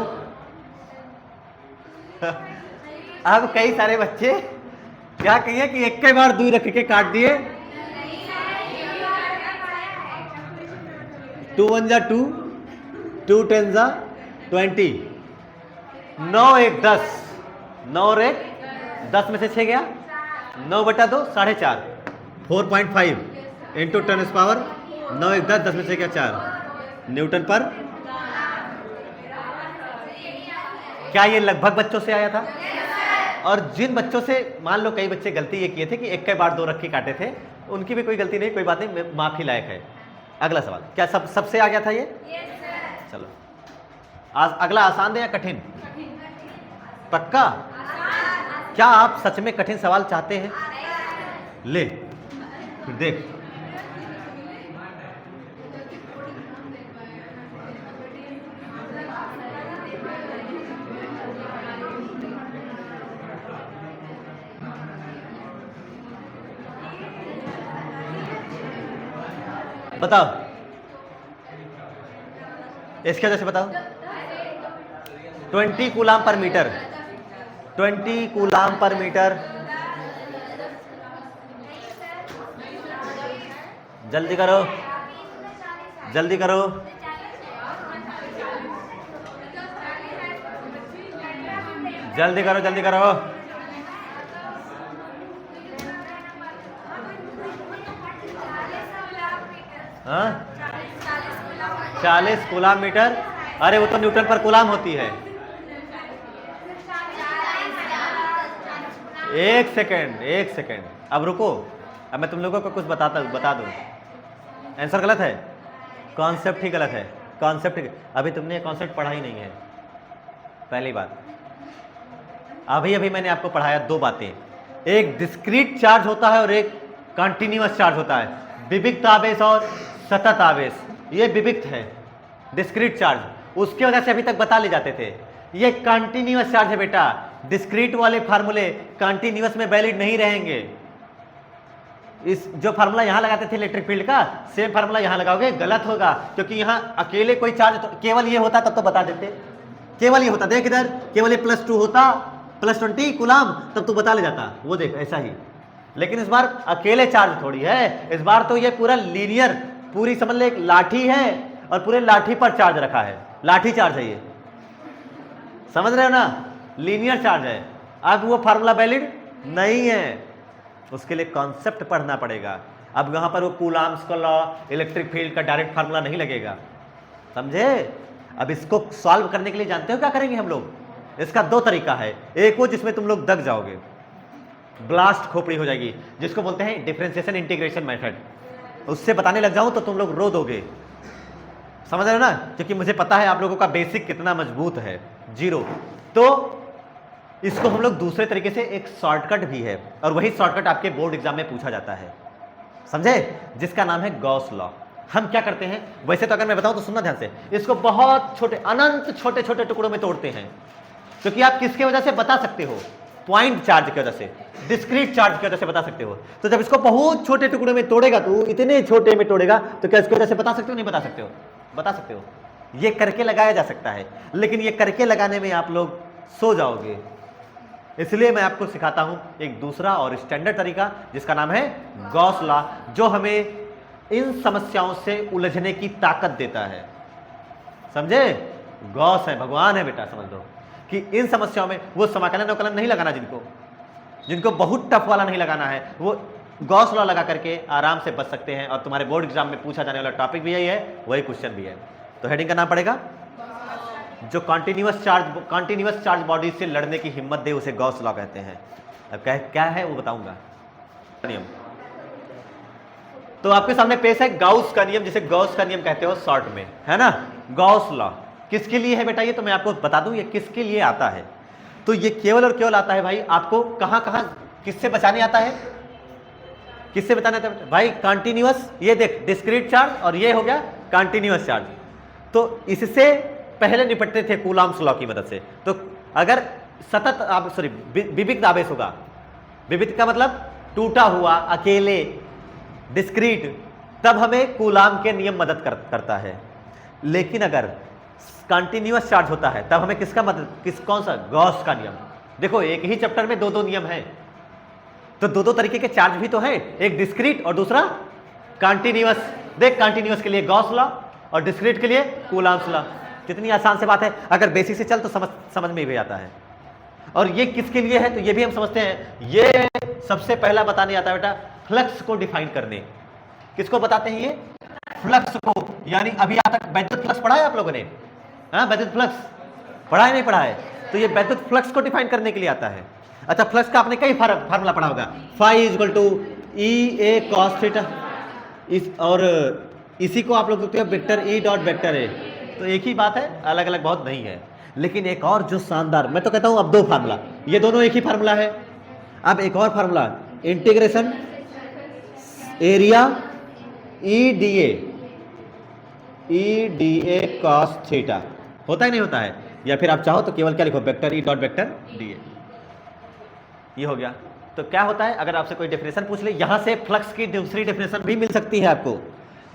अब कई सारे बच्चे क्या कहिए कि एक बार 2 रख के काट दिए, 2 × 1 = 2, 2 × 10 = 20, 9 × 1 = 10, 9 और 1 10 में से 6 गया, 9/2 4.5, 4.5 इंटू 10⁻⁹ 9 × 1 = 10, 10 में से क्या 4 न्यूटन पर। क्या ये लगभग बच्चों से आया था? और जिन बच्चों से मान लो कई बच्चे गलती ये किए थे कि एक बार 2 रख के काटे थे, उनकी भी कोई गलती नहीं, कोई बात नहीं, माफी लायक है। अगला सवाल, क्या सबसे आ गया था ये? चलो अगला आसान दे या कठिन? पक्का? क्या आप सच में कठिन सवाल चाहते हैं? ले फिर देख, बताओ इसके वजह से बताओ। 20 कूलाम पर मीटर, 20 कूलाम पर मीटर। जल्दी करो जल्दी करो, जल्दी करो जल्दी करो। हाँ 40 कूलाम मीटर। अरे वो तो न्यूटन पर कूलाम होती है। एक सेकेंड, अब रुको, अब मैं तुम लोगों को कुछ बता दूं। आंसर गलत है, कॉन्सेप्ट ही गलत है। कॉन्सेप्ट, अभी तुमने कॉन्सेप्ट पढ़ा ही नहीं है। पहली बात, अभी अभी मैंने आपको पढ़ाया दो बातें, एक डिस्क्रीट चार्ज होता है और एक कंटिन्यूअस चार्ज होता है। विविक्त आवेश और सतत आवेश, ये विविक्त है, डिस्क्रीट चार्ज, उसकी वजह से अभी तक बता ले जाते थे। ये कंटिन्यूअस चार्ज है बेटा, डिस्क्रीट वाले फार्मूले कंटिन्यूअस में वैलिड नहीं रहेंगे। इस जो फार्मूला यहां लगाते थे इलेक्ट्रिक फील्ड का, सेम फार्मूला यहां लगाओगे गलत होगा, क्योंकि यहां अकेले कोई चार्ज तो केवल ये होता तब तो बता देते, केवल ये होता, देख इधर केवल ये +2 होता, +20 कूलाम, तब तो बता ले जाता, वो देख ऐसा ही। लेकिन इस बार अकेले चार्ज थोड़ी है, इस बार तो ये पूरा लीनियर, पूरी समझ ले एक लाठी है और पूरे लाठी पर चार्ज रखा है, लाठी चार्ज है ये, समझ रहे हो ना, लीनियर चार्ज है। अब वो फार्मूला वैलिड नहीं है, उसके लिए कॉन्सेप्ट पढ़ना पड़ेगा। अब यहां पर वो कूलाम्स का लॉ, इलेक्ट्रिक फील्ड का डायरेक्ट फार्मूला नहीं लगेगा, समझे। अब इसको सॉल्व करने के लिए जानते हो क्या करेंगे हम लोग, इसका दो तरीका है, एक वो जिसमें तुम लोग दग जाओगे, ब्लास्ट खोपड़ी हो जाएगी, जिसको बोलते हैं डिफरेंशिएशन इंटीग्रेशन मेथड, उससे बताने लग जाऊं तो तुम लोग रो दोगे, समझ रहे हो ना, क्योंकि मुझे पता है आप लोगों का बेसिक कितना मजबूत है, 0। तो इसको हम लोग दूसरे तरीके से, एक शॉर्टकट भी है और वही शॉर्टकट आपके बोर्ड एग्जाम में पूछा जाता है, समझे, जिसका नाम है गॉस लॉ। हम क्या करते हैं, वैसे तो अगर मैं बताऊं तो सुनना ध्यान से, इसको बहुत छोटे, अनंत छोटे छोटे टुकड़ों में तोड़ते हैं, क्योंकि आप किसके वजह से बता सकते हो, पॉइंट चार्ज की वजह से, डिस्क्रीट चार्ज की वजह से बता सकते हो। तो जब इसको बहुत छोटे टुकड़ों में तोड़ेगा, तो इतने छोटे में तोड़ेगा, तो क्या इसकी वजह से बता सकते हो, नहीं बता सकते हो, बता सकते हो। ये करके लगाया जा सकता है, लेकिन ये करके लगाने में आप लोग सो जाओगे, इसलिए मैं आपको सिखाता हूं एक दूसरा और स्टैंडर्ड तरीका, जिसका नाम है गॉस लॉ, जो हमें इन समस्याओं से उलझने की ताकत देता है, समझे। गॉस है, भगवान है बेटा, समझ लो कि इन समस्याओं में वो समाकलन अवकलन नहीं लगाना, जिनको बहुत टफ वाला नहीं लगाना है, वो गॉस लॉ लगा करके आराम से बच सकते हैं। और तुम्हारे बोर्ड एग्जाम में पूछा जाने वाला टॉपिक भी यही है, वही क्वेश्चन भी है। तो हेडिंग का नाम पड़ेगा, जो कंटिन्यूअस चार्ज बॉडी से लड़ने की हिम्मत दे, उसे गॉस लॉ कहते हैं। अब क्या है वो बताऊंगा नियम। तो आपके सामने पेश है गाउस का नियम, जिसे गॉस का नियम कहते हो शॉर्ट में, है ना। गॉस लॉ किसके लिए है बेटा, ये तो मैं आपको बता दूं, ये किसके लिए आता है। तो ये केवल और केवल आता है भाई आपको कहां कहां, किससे बचाने आता है, किससे बताना आता है भाई, कंटिन्यूअस, ये देख डिस्क्रीट चार्ज और ये हो गया कंटिन्यूअस चार्ज। तो इससे पहले निपटते थे कूलाम्स लॉ की मदद से। तो अगर सतत विविक्त आवेश होगा, विविक्त का मतलब टूटा हुआ, अकेले, डिस्क्रीट, तब हमें कूलाम के नियम मदद करता है। लेकिन अगर कंटिन्यूअस चार्ज होता है, तब हमें किसका मदद, कौन सा, गॉस का नियम। देखो एक ही चैप्टर में दो नियम है, तो दो तरीके के चार्ज भी तो है, एक डिस्क्रीट और दूसरा कंटिन्यूअस। देख कंटिन्यूअस के लिए गॉस लॉ और डिस्क्रीट के लिए कूलाम्स लॉ, कितनी आसान से बात है। अगर बेसिक से चल तो समझ में भी आता है। और ये किसके लिए है, तो ये भी हम समझते हैं। ये सबसे पहला बताने आता है बेटा, फ्लक्स को डिफाइन करने। किसको बताते हैं ये, फ्लक्स को, यानी अभी यहाँ तक वैद्युत फ्लक्स पढ़ा है आप लोगों ने, हाँ वैद्युत फ्लक्स पढ़ा है नहीं पढ़ा है, तो ये वैद्युत फ्लक्स को डिफाइन करने के लिए आता है। अच्छा, फ्लक्स का आपने कई फार्मूला पढ़ा होगा, phi = E A cos theta, और इसी को आप लोग देखते हो vector E dot vector A, तो एक ही बात है, अलग अलग बहुत नहीं है। लेकिन एक और जो शानदार, मैं तो कहता हूं अब दो फार्मूला, ये दोनों एक ही फार्मूला है। अब एक और formula, integration area EdA cos theta, होता है नहीं होता है, या फिर आप चाहो तो केवल क्या लिखो, vector E dot vector dA, ये हो गया। तो क्या होता है, अगर आपसे कोई डेफिनेशन पूछ ले, यहां से फ्लक्स की दूसरी डेफिनेशन भी मिल सकती है आपको।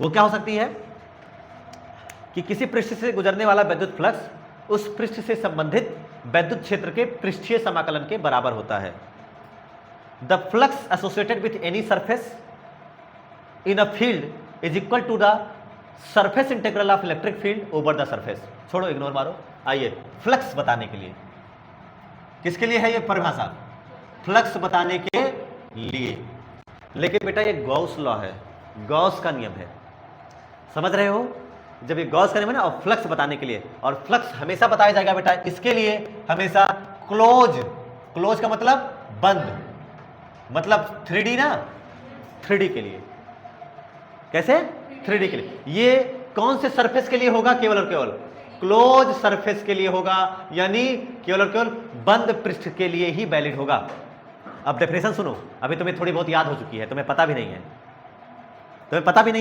वो क्या हो सकती है कि किसी पृष्ठ से गुजरने वाला विद्युत फ्लक्स उस पृष्ठ से संबंधित विद्युत क्षेत्र के पृष्ठीय समाकलन के बराबर होता है। The flux associated with any surface in a field is equal to the surface integral of electric field over the surface. छोड़ो, इग्नोर मारो। आइए फ्लक्स बताने के लिए, किसके लिए है ये परिभाषा, फ्लक्स बताने के लिए। लेकिन बेटा ये गॉस लॉ है, गॉस का नियम है, समझ रहे हो। जब ये गॉस का नियम है ना, और फ्लक्स बताने के लिए, और फ्लक्स हमेशा बताया जाएगा बेटा, इसके लिए हमेशा क्लोज का मतलब बंद, मतलब 3D ना, 3D के लिए। कैसे, 3D के लिए। ये कौन से सरफेस के लिए होगा? केवल और केवल क्लोज सरफेस के लिए होगा, यानी केवल और केवल बंद पृष्ठ के लिए ही वैलिड होगा। अब डेफिनेशन सुनो, अभी तुम्हें थोड़ी बहुत याद हो चुकी है, तुम्हें पता भी नहीं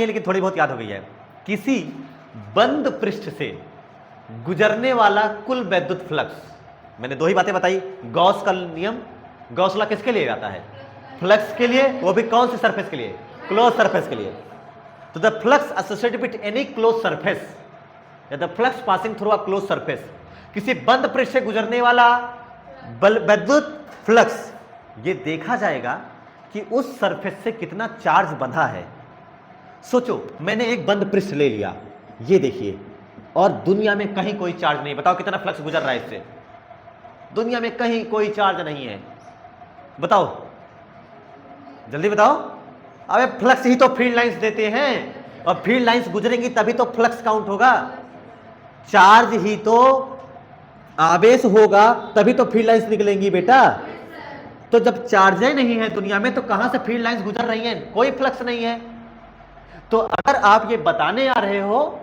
है, लेकिन थोड़ी बहुत याद हो गई है। किसी बंद पृष्ठ से गुजरने वाला कुल वैद्युत फ्लक्स, मैंने दो ही बातें बताई, गॉस का नियम, गॉस लॉ किसके लिए आता है? फ्लक्स के लिए, वो भी कौन से सरफेस के लिए? क्लोज सरफेस के लिए। तो the flux associated with any close surface या the flux passing through a close surface, किसी बंद पृष्ठ से गुजरने वाला वैद्युत फ्लक्स, ये देखा जाएगा कि उस सरफेस से कितना चार्ज बंधा है। सोचो, मैंने एक बंद पृष्ठ ले लिया, ये देखिए, और दुनिया में कहीं कोई चार्ज नहीं। बताओ कितना फ्लक्स गुजर रहा है इससे? दुनिया में कहीं कोई चार्ज नहीं है। बताओ, जल्दी बताओ। अबे फ्लक्स ही तो फील्ड लाइंस देते हैं, और फील्ड लाइंस गुजरेंगी तभी तो फ्लक्स काउंट होगा। चार्ज ही तो आवेश होगा तभी तो फील्ड लाइंस निकलेंगी बेटा। तो जब चार्ज नहीं है दुनिया में, तो कहां से फील्ड लाइंस गुजर रही हैं? कोई फ्लक्स नहीं है। तो अगर आप ये बताने आ रहे हो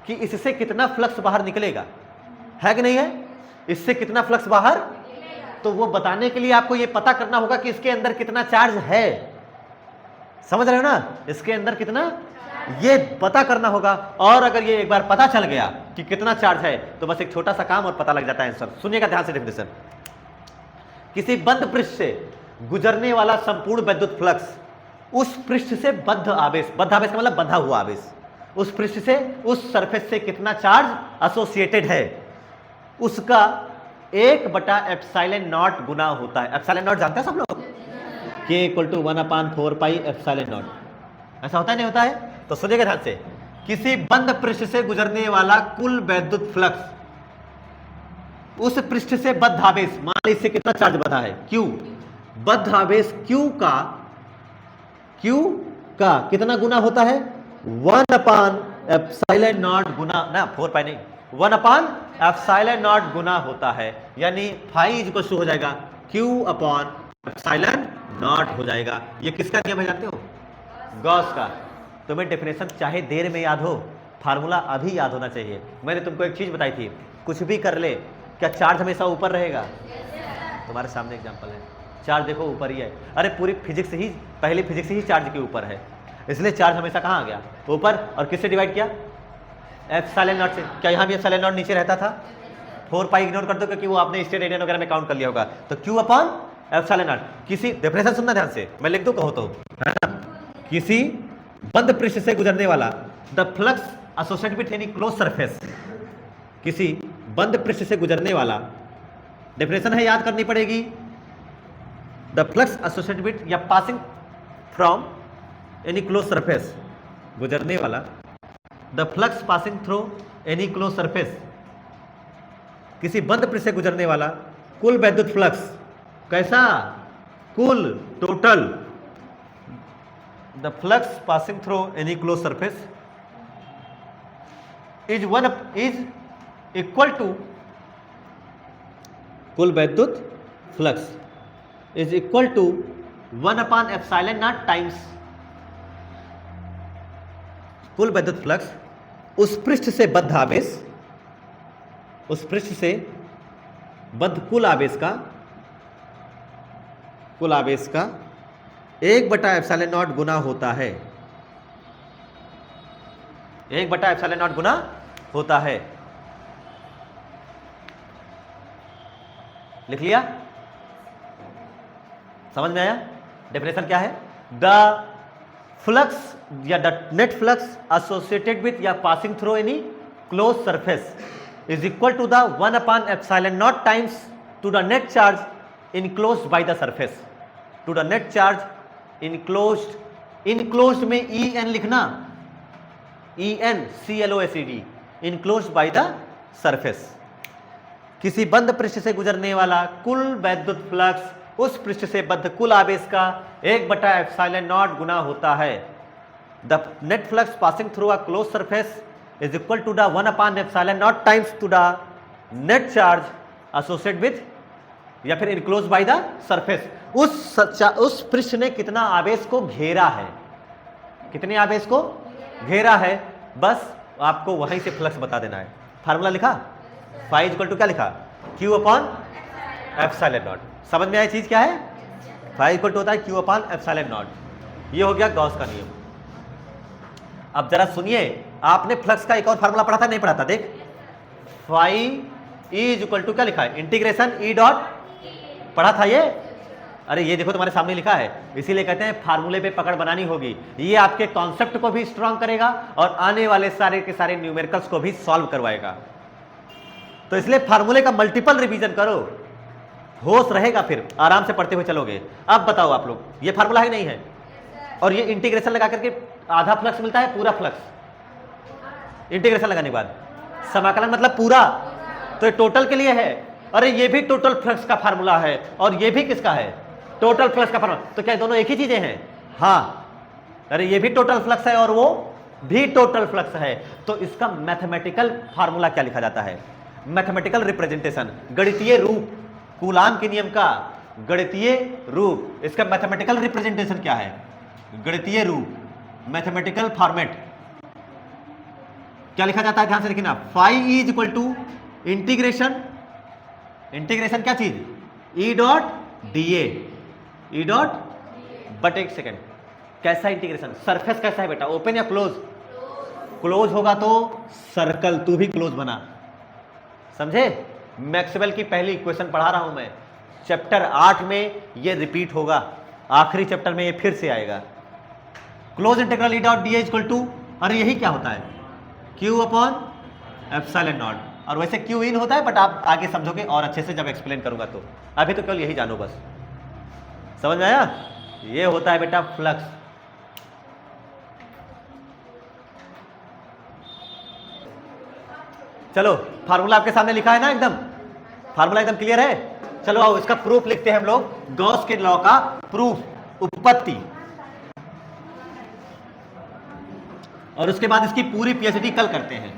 कि इससे कितना फ्लक्स बाहर निकलेगा, है कि नहीं है? इससे कितना फ्लक्स बाहर, तो वो बताने के लिए आपको ये पता करना होगा कि इसके अंदर कितना चार्ज है। समझ रहे हो ना? इसके अंदर कितना, ये पता करना होगा। और अगर ये एक बार पता चल गया कि कितना चार्ज है, तो बस एक छोटा सा काम और पता लग जाता है आंसर। सुनिएगा ध्यान से डेफिनेशन। किसी बंद पृष्ठ से गुजरने वाला संपूर्ण वैद्युत फ्लक्स उस पृष्ठ से बद्ध आवेश, बद्ध आवेश का मतलब बंधा हुआ आवेश, उस पृष्ठ से, उस सरफेस से कितना चार्ज एसोसिएटेड है, उसका 1/ε0 गुना होता है। ε0 जानते हैं सब लोग? K = 1/4πε0। ऐसा होता है, नहीं होता है? तो सुनिएगा ध्यान से। किसी बंद पृष्ठ से गुजरने वाला कुल वैद्युत फ्लक्स, उस पृष्ठ से बद्ध आवेश, मान लीजिए इससे कितना चार्ज बंधा है? Q। बद्ध आवेश Q का कितना गुना होता है? 1/ε0 गुना, ना 4π नहीं, 1/ε0 गुना होता है। यानी फाई इक्वल टू हो जाएगा Q/ε0 हो जाएगा। ये किसका नियम है जानते हो? गॉस का। तुम्हें डेफिनेशन चाहे देर में याद हो, फार्मूला अभी याद होना चाहिए। मैंने तुमको एक चीज बताई थी, कुछ भी कर ले, क्या चार्ज हमेशा ऊपर रहेगा? तुम्हारे सामने एग्जांपल है, चार्ज देखो ऊपर ही है। अरे पूरी फिजिक्स ही, पहली फिजिक्स ही चार्ज के ऊपर है, इसलिए चार्ज हमेशा कहाँ आ गया? ऊपर। और किससे डिवाइड किया? ε0 से। क्या यहाँ भी ε0 नीचे रहता था? 4π इग्नोर कर दो, क्योंकि वो आपने स्टेट रेडियन वगैरह में काउंट कर लिया होगा। तो Q/ε0। किसी डेफिनेशन सुनना ध्यान से, मैं लिख दूं कहो तो, है ना? किसी बंद पृष्ठ से गुजरने वाला the flux associated with any close surface, किसी बंद पृष्ठ से गुजरने वाला, डेफिनेशन है याद करनी पड़ेगी। द फ्लक्स एसोसिएटेड विद या passing from any close surface, गुजरने वाला, the flux passing through any close surface, किसी बंद पृष्ठ से गुजरने वाला कुल वैद्युत फ्लक्स, कैसा? कुल, total, the flux passing through any close surface is equal to, कुल वैद्युत flux is equal to 1/ε0 times, कुल वैद्युत फ्लक्स उस पृष्ठ से बद्ध आवेश, उस पृष्ठ से बद्ध कुल आवेश का 1/ε0 गुना होता है। 1/ε0 गुना होता है। लिख लिया? समझ में आया? डेफिनेशन क्या है? द फ्लक्स या the net flux associated with या passing through any close surface is equal to the 1/ε0 times to the net charge enclosed by the surface, to the net charge enclosed में en लिखना, enclosed, enclosed by the surface। किसी बंद पृष्ठ से गुजरने वाला कुल वैद्युत फ्लक्स उस पृष्ठ से बद्ध कुल आवेश का 1/ε0 गुना होता है। The net flux passing through a close surface is equal to the 1/ε0 times to the net charge associated with या फिर enclosed by the surface। उस पृष्ठ ने कितना आवेश को घेरा है, कितने आवेश को घेरा है, बस आपको वहीं से फ्लक्स बता देना है। फार्मूला लिखा, फाई इक्वल टू क्या लिखा, क्यू अपॉन एप्सिलॉन नॉट। समझ में आई चीज क्या है, फाई इक्वल टू होता है क्यू अपॉन एप्सिलॉन नॉट। ये हो गया गॉस का नियम। अब जरा सुनिए, आपने फ्लक्स का एक और फार्मूला पढ़ा था, नहीं पढ़ा था? देख, फाई इज इक्वल टू क्या लिखा है, इंटीग्रेशन ई डॉट, पढ़ा था ये? अरे ये देखो तुम्हारे सामने लिखा है, इसीलिए कहते हैं फार्मूले पे पकड़ बनानी होगी। ये आपके कॉन्सेप्ट को भी स्ट्रांग करेगा और आने वाले सारे के सारे न्यूमेरिकल्स को भी सॉल्व करवाएगा। तो इसलिए फार्मूले का मल्टीपल रिवीजन करो, होश रहेगा, फिर आराम से पढ़ते हुए चलोगे। अब बताओ आप लोग, ये फार्मूला है नहीं है? और ये इंटीग्रेशन लगा करके आधा फ्लक्स मिलता है, पूरा फ्लक्स इंटीग्रेशन लगाने के बाद, समाकलन मतलब पूरा, तो ये टोटल के लिए है। अरे ये भी टोटल फ्लक्स का फार्मूला है और ये भी किसका है, टोटल फ्लक्स का फार्मूला। तो क्या दोनों एक ही चीजें हैं? हाँ, अरे ये भी टोटल फ्लक्स है और वो भी टोटल फ्लक्स है। तो इसका मैथमेटिकल फार्मूला क्या लिखा जाता है, मैथमेटिकल रिप्रेजेंटेशन, गणितीय रूप, कूलाम के नियम का गणितीय रूप, इसका मैथमेटिकल रिप्रेजेंटेशन क्या है, गणितीय रूप, मैथमेटिकल फॉर्मेट क्या लिखा जाता है, ध्यान से देखना। Phi is equal to integration, integration क्या चीज, E dot D E dot, but एक सेकेंड, कैसा इंटीग्रेशन, सरफेस कैसा है बेटा, ओपन या क्लोज? क्लोज होगा तो सर्कल, तू भी क्लोज बना, समझे? मैक्सवेल की पहली इक्वेशन पढ़ा रहा हूं मैं, चैप्टर 8 में ये रिपीट होगा, आखिरी चैप्टर में ये फिर से आएगा। Close integral E dot D equal to, अरे यही क्या होता है, क्यू अपॉन एप्सिलॉन नॉट। और वैसे क्यू इन होता है, बट आप आगे समझोगे और अच्छे से जब एक्सप्लेन करूंगा। तो अभी तो केवल यही जानो बस, समझ में आया? ये होता है बेटा फ्लक्स। चलो फार्मूला आपके सामने लिखा है ना, एकदम फार्मूला एकदम क्लियर है। चलो आओ इसका प्रूफ लिखते हैं हम लोग, गॉस के लॉ का प्रूफ, उत्पत्ति, और उसके बाद इसकी पूरी पीएचडी कल करते हैं।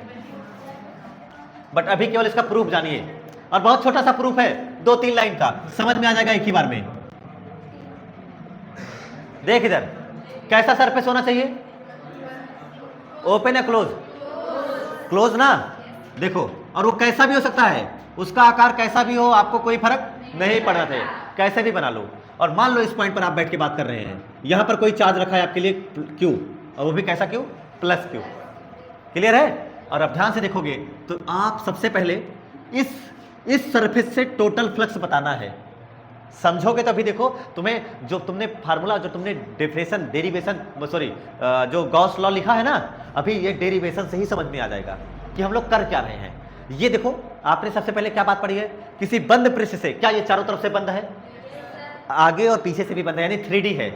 बट अभी केवल इसका प्रूफ जानिए, और बहुत छोटा सा प्रूफ है, 2-3 लाइन का, समझ में आ जाएगा एक ही बार में। देख इधर, कैसा सरफेस होना चाहिए, ओपन या क्लोज? क्लोज ना, देखो, और वो कैसा भी हो सकता है, उसका आकार कैसा भी हो, आपको कोई फर्क नहीं पड़ना चाहिए, कैसे भी बना लो। और मान लो इस पॉइंट पर आप बैठ के बात कर रहे हैं, यहां पर कोई चार्ज रखा है आपके लिए क्यू, और वो भी कैसा क्यू, प्लस क्यू, क्लियर है? और अब ध्यान से देखोगे तो आप सबसे पहले इस सरफेस से टोटल फ्लक्स बताना है, समझोगे तो। अभी देखो, तुम्हें जो तुमने फार्मूला, जो तुमने डेफिनेशन, डेरिवेशन, सॉरी जो गॉस लॉ लिखा है ना, अभी ये डेरिवेशन से ही समझ में आ जाएगा कि हम लोग कर क्या रहे हैं। ये देखो, आपने सबसे पहले क्या बात पढ़ी है, किसी बंद पृष्ठ से, क्या ये चारों तरफ से बंद है, आगे और पीछे से भी बंद है, यानी 3D है।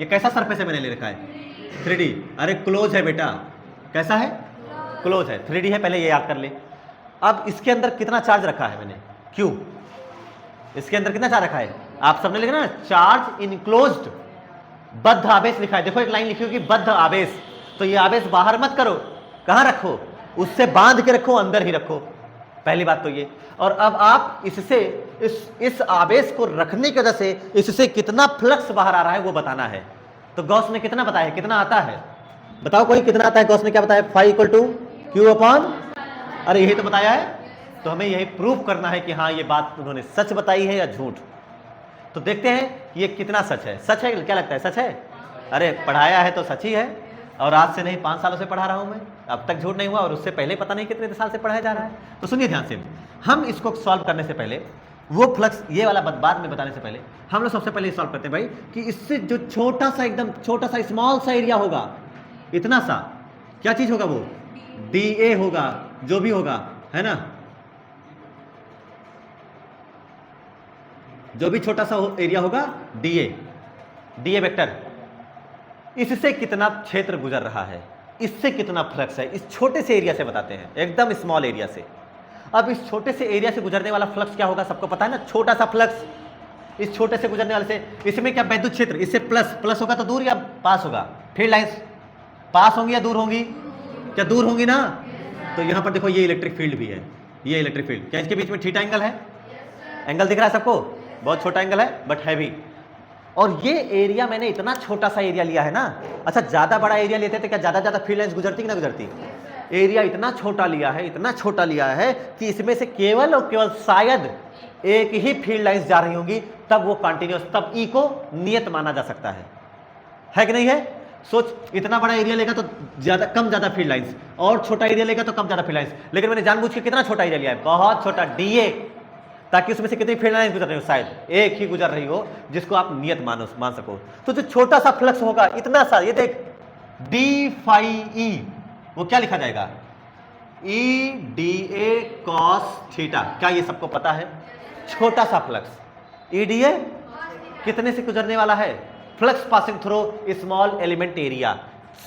ये कैसा सरफेस है मैंने ले रखा है, 3D। अरे क्लोज है बेटा, कैसा है, क्लोज है, 3D है, पहले ये याद कर ले। अब इसके अंदर कितना चार्ज रखा है मैंने, क्यू, इसके अंदर कितना चार्ज रखा है, आप सबने लिखा ना, चार्ज इनक्लोज्ड, बद्ध आवेश लिखा है। देखो एक लाइन लिखी होगी, बद्ध आवेश, तो ये आवेश बाहर मत करो, कहां रखो, उससे बांध के रखो, अंदर ही रखो, पहली बात तो ये। और अब आप इससे, इस आवेश को रखने की वजह से इससे कितना फ्लक्स बाहर आ रहा है वो बताना है। तो गॉस ने कितना बताया है, कितना आता है, बताओ कोई, कितना आता है? गॉस ने क्या बताया, phi equal to Q upon, अरे यही तो बताया है। तो हमें यही प्रूफ करना है कि हाँ ये बात उन्होंने सच बताई है या झूठ। तो देखते हैं कि ये कितना सच है। सच है, क्या लगता है, सच है? अरे पढ़ाया है तो सच ही है, और आज से नहीं 5 सालों से पढ़ा रहा हूं मैं, अब तक झूठ नहीं हुआ, और उससे पहले पता नहीं कितने साल से पढ़ाया जा रहा है। तो सुनिए ध्यान से, हम इसको सॉल्व करने से पहले, वो फ्लक्स ये वाला बाद में बताने से पहले, हम लोग सबसे पहले सॉल्व करते हैं भाई कि इससे जो छोटा सा, एकदम छोटा सा, स्मॉल सा एरिया होगा, इतना सा, क्या चीज होगा वो, DA होगा, जो भी होगा, है ना, जो भी छोटा सा एरिया होगा, DA वेक्टर, इससे कितना क्षेत्र गुजर रहा है, इससे कितना फ्लक्स है, इस छोटे से एरिया से बताते हैं, एकदम स्मॉल एरिया से। अब इस छोटे से एरिया से गुजरने वाला फ्लक्स क्या होगा, सबको पता है ना, छोटा सा फ्लक्स, इस छोटे से गुजरने वाले से, इसमें क्या विद्युत क्षेत्र, इससे प्लस होगा तो दूर या पास होगा, फील्ड लाइंस पास होंगी या दूर होंगी, क्या दूर होंगी ना। तो यहां पर देखो ये इलेक्ट्रिक फील्ड भी है, ये इलेक्ट्रिक फील्ड, क्या इसके बीच में थीटा एंगल है, एंगल दिख रहा है सबको, बहुत छोटा एंगल है बट हैवी। और ये एरिया मैंने इतना छोटा सा एरिया लिया है ना। अच्छा ज्यादा बड़ा एरिया लेते थे क्या ज्यादा फील्ड लाइंस गुजरती कि ना गुजरती, एरिया इतना छोटा लिया है, इतना छोटा लिया है कि इसमें से केवल और केवल शायद एक ही फील्ड लाइंस जा रही होंगी, तब वो कंटिन्यूअस, तब ई को नियत माना जा सकता है कि नहीं है? सोच, इतना बड़ा एरिया लेगा तो ज्यादा फील्ड लाइंस, और छोटा एरिया लेगा तो कम ज्यादा फील्ड लाइंस, लेकिन मैंने जानबूझ के कितना छोटा एरिया लिया है, बहुत छोटा, डीए, ताकि उसमें से कितनी फील्ड लाइंस गुजर रही हो, शायद एक ही गुजर रही हो जिसको आप नियत मान सको। तो जो छोटा सा फ्लक्स होगा, इतना सा, ये देख डी फाई ई, वो क्या लिखा जाएगा? E D A cos theta. क्या ये सबको पता है? छोटा सा फ्लक्स, ई डी ए कितने से गुजरने वाला है? Flux passing through small element area,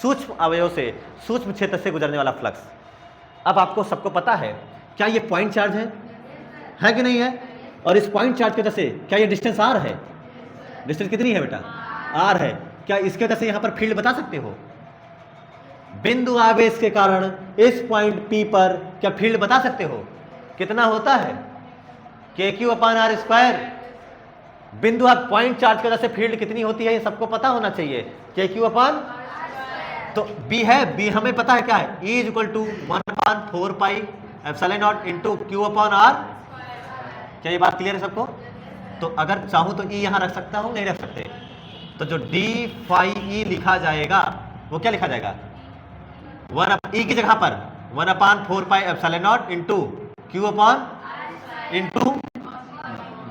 सूक्ष्म अवयव से, सूक्ष्म क्षेत्र से गुजरने वाला फ्लक्स। अब आपको सबको पता है, क्या ये पॉइंट चार्ज है कि नहीं है? और इस पॉइंट चार्ज की वजह से क्या ये डिस्टेंस आर है? डिस्टेंस कितनी है बेटा? आर है। क्या इसके वजह से यहां पर फील्ड बता सकते हो? बिंदु आवेश के कारण इस पॉइंट पी पर क्या फील्ड बता सकते हो? कितना होता है? KQ/r²। बिंदु आप पॉइंट चार्ज की वजह से फील्ड कितनी होती है ये सबको पता होना चाहिए, KQ/। तो B है, B हमें पता है क्या है? E = 1/4πε0 into Q/r। क्या ये बात क्लियर है सबको? तो अगर चाहूं तो E यहां रख सकता हूं, नहीं रख सकते, तो जो d फाई E लिखा जाएगा वो क्या लिखा जाएगा? E की जगह पर 1/4πε0 इंटू Q/इंटू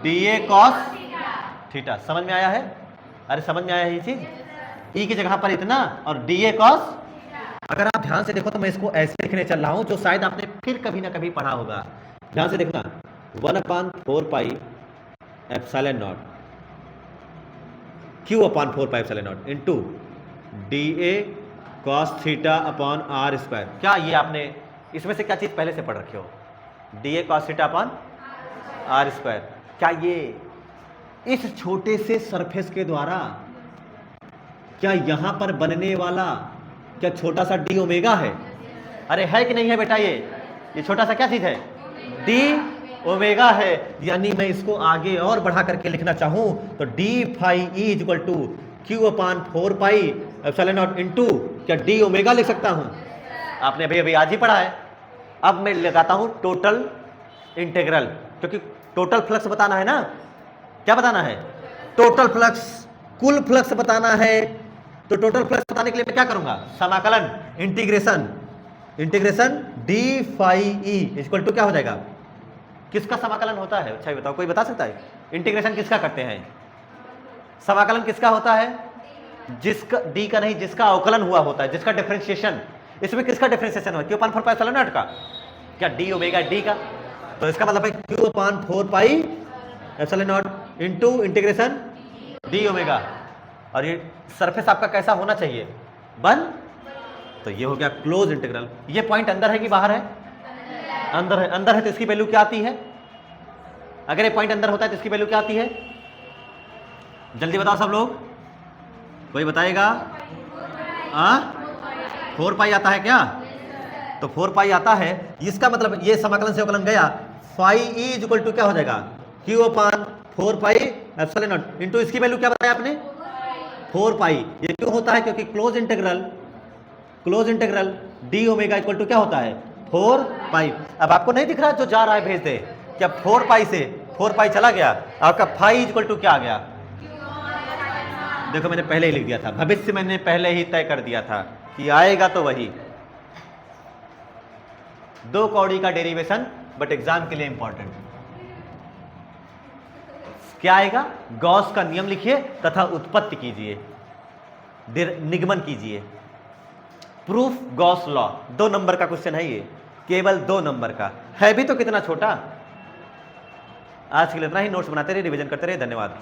DA cos थीटा। समझ में आया है? अरे समझ में आया है ये चीज? E की जगह पर इतना और DA cos। अगर आप ध्यान से देखो तो मैं इसको ऐसे लिखने चल रहा हूं, जो शायद आपने फिर कभी ना कभी पढ़ा होगा। ध्यान से देखना, 1/4πε0 Q/4πε0 into DA cos θ/r²। क्या ये आपने इसमें से क्या चीज पहले से पढ़ रखे हो? DA cos θ/r²। क्या ये इस छोटे से सरफेस के द्वारा, क्या यहां पर बनने वाला क्या छोटा सा डी ओमेगा है? अरे है कि नहीं है बेटा? ये छोटा सा क्या चीज है? डी ओमेगा है। यानी मैं इसको आगे और बढ़ा करके लिखना चाहूं तो D phi E = Q/4πε0 into क्या डी ओमेगा लिख सकता हूं? आपने अभी आज ही पढ़ा है। अब मैं लगाता हूं टोटल इंटीग्रल, क्योंकि टोटल फ्लक्स बताना है ना। क्या बताना है? टोटल फ्लक्स, कुल फ्लक्स बताना है। तो टोटल फ्लक्स बताने के लिए मैं क्या करूंगा? समाकलन, इंटीग्रेशन डी फाई ई = क्या हो जाएगा? किसका समाकलन होता है? अच्छा बताओ, कोई बता सकता है? इंटीग्रेशन किसका करते हैं? समाकलन किसका होता है? जिसका डी का नहीं, जिसका अवकलन हुआ होता है, जिसका डिफरेंशिएशन। इसमें किसका डिफरेंशिएशन हुआ? Q/4πε0 का। क्या डी ओमेगा डी का? तो इसका मतलब है Q/4πε0 into integration D omega. और ये सरफेस आपका कैसा होना चाहिए? बंद। तो ये हो गया क्लोज इंटीग्रल। ये पॉइंट अंदर है कि बाहर है? अंदर है। अंदर है तो इसकी वैल्यू क्या आती है? अगर ये पॉइंट अंदर होता है तो इसकी वैल्यू क्या आती है? जल्दी बताओ सब लोग, कोई बताएगा? 4π आता है क्या? तो 4π आता है। इसका मतलब ये समाकलन से अवकलन गया, फाई ई = क्या हो जाएगा? Q/4πε0 इंटू इसकी वैल्यू क्या बताया आपने? 4π। ये क्यों होता है? क्योंकि क्लोज इंटीग्रल डी ओमेगा = क्या होता है? 4π। अब आपको नहीं दिख रहा जो जा रहा है भेज दे। क्या 4π से 4π चला गया? आपका फाई = क्या आ गया? देखो मैंने पहले ही लिख दिया था, भविष्य मैंने पहले ही तय कर दिया था कि आएगा तो वही। 2 कौड़ी का डेरिवेशन, बट एग्जाम के लिए इंपॉर्टेंट। क्या आएगा? गॉस का नियम लिखिए तथा उत्पत्ति कीजिए, निगमन कीजिए। Proof Gauss law. 2 नंबर का क्वेश्चन है ये, केवल 2 नंबर का है, भी तो कितना छोटा। आज के लिए इतना ही। नोट्स बनाते रहिए, रिवीजन करते रहिए। धन्यवाद।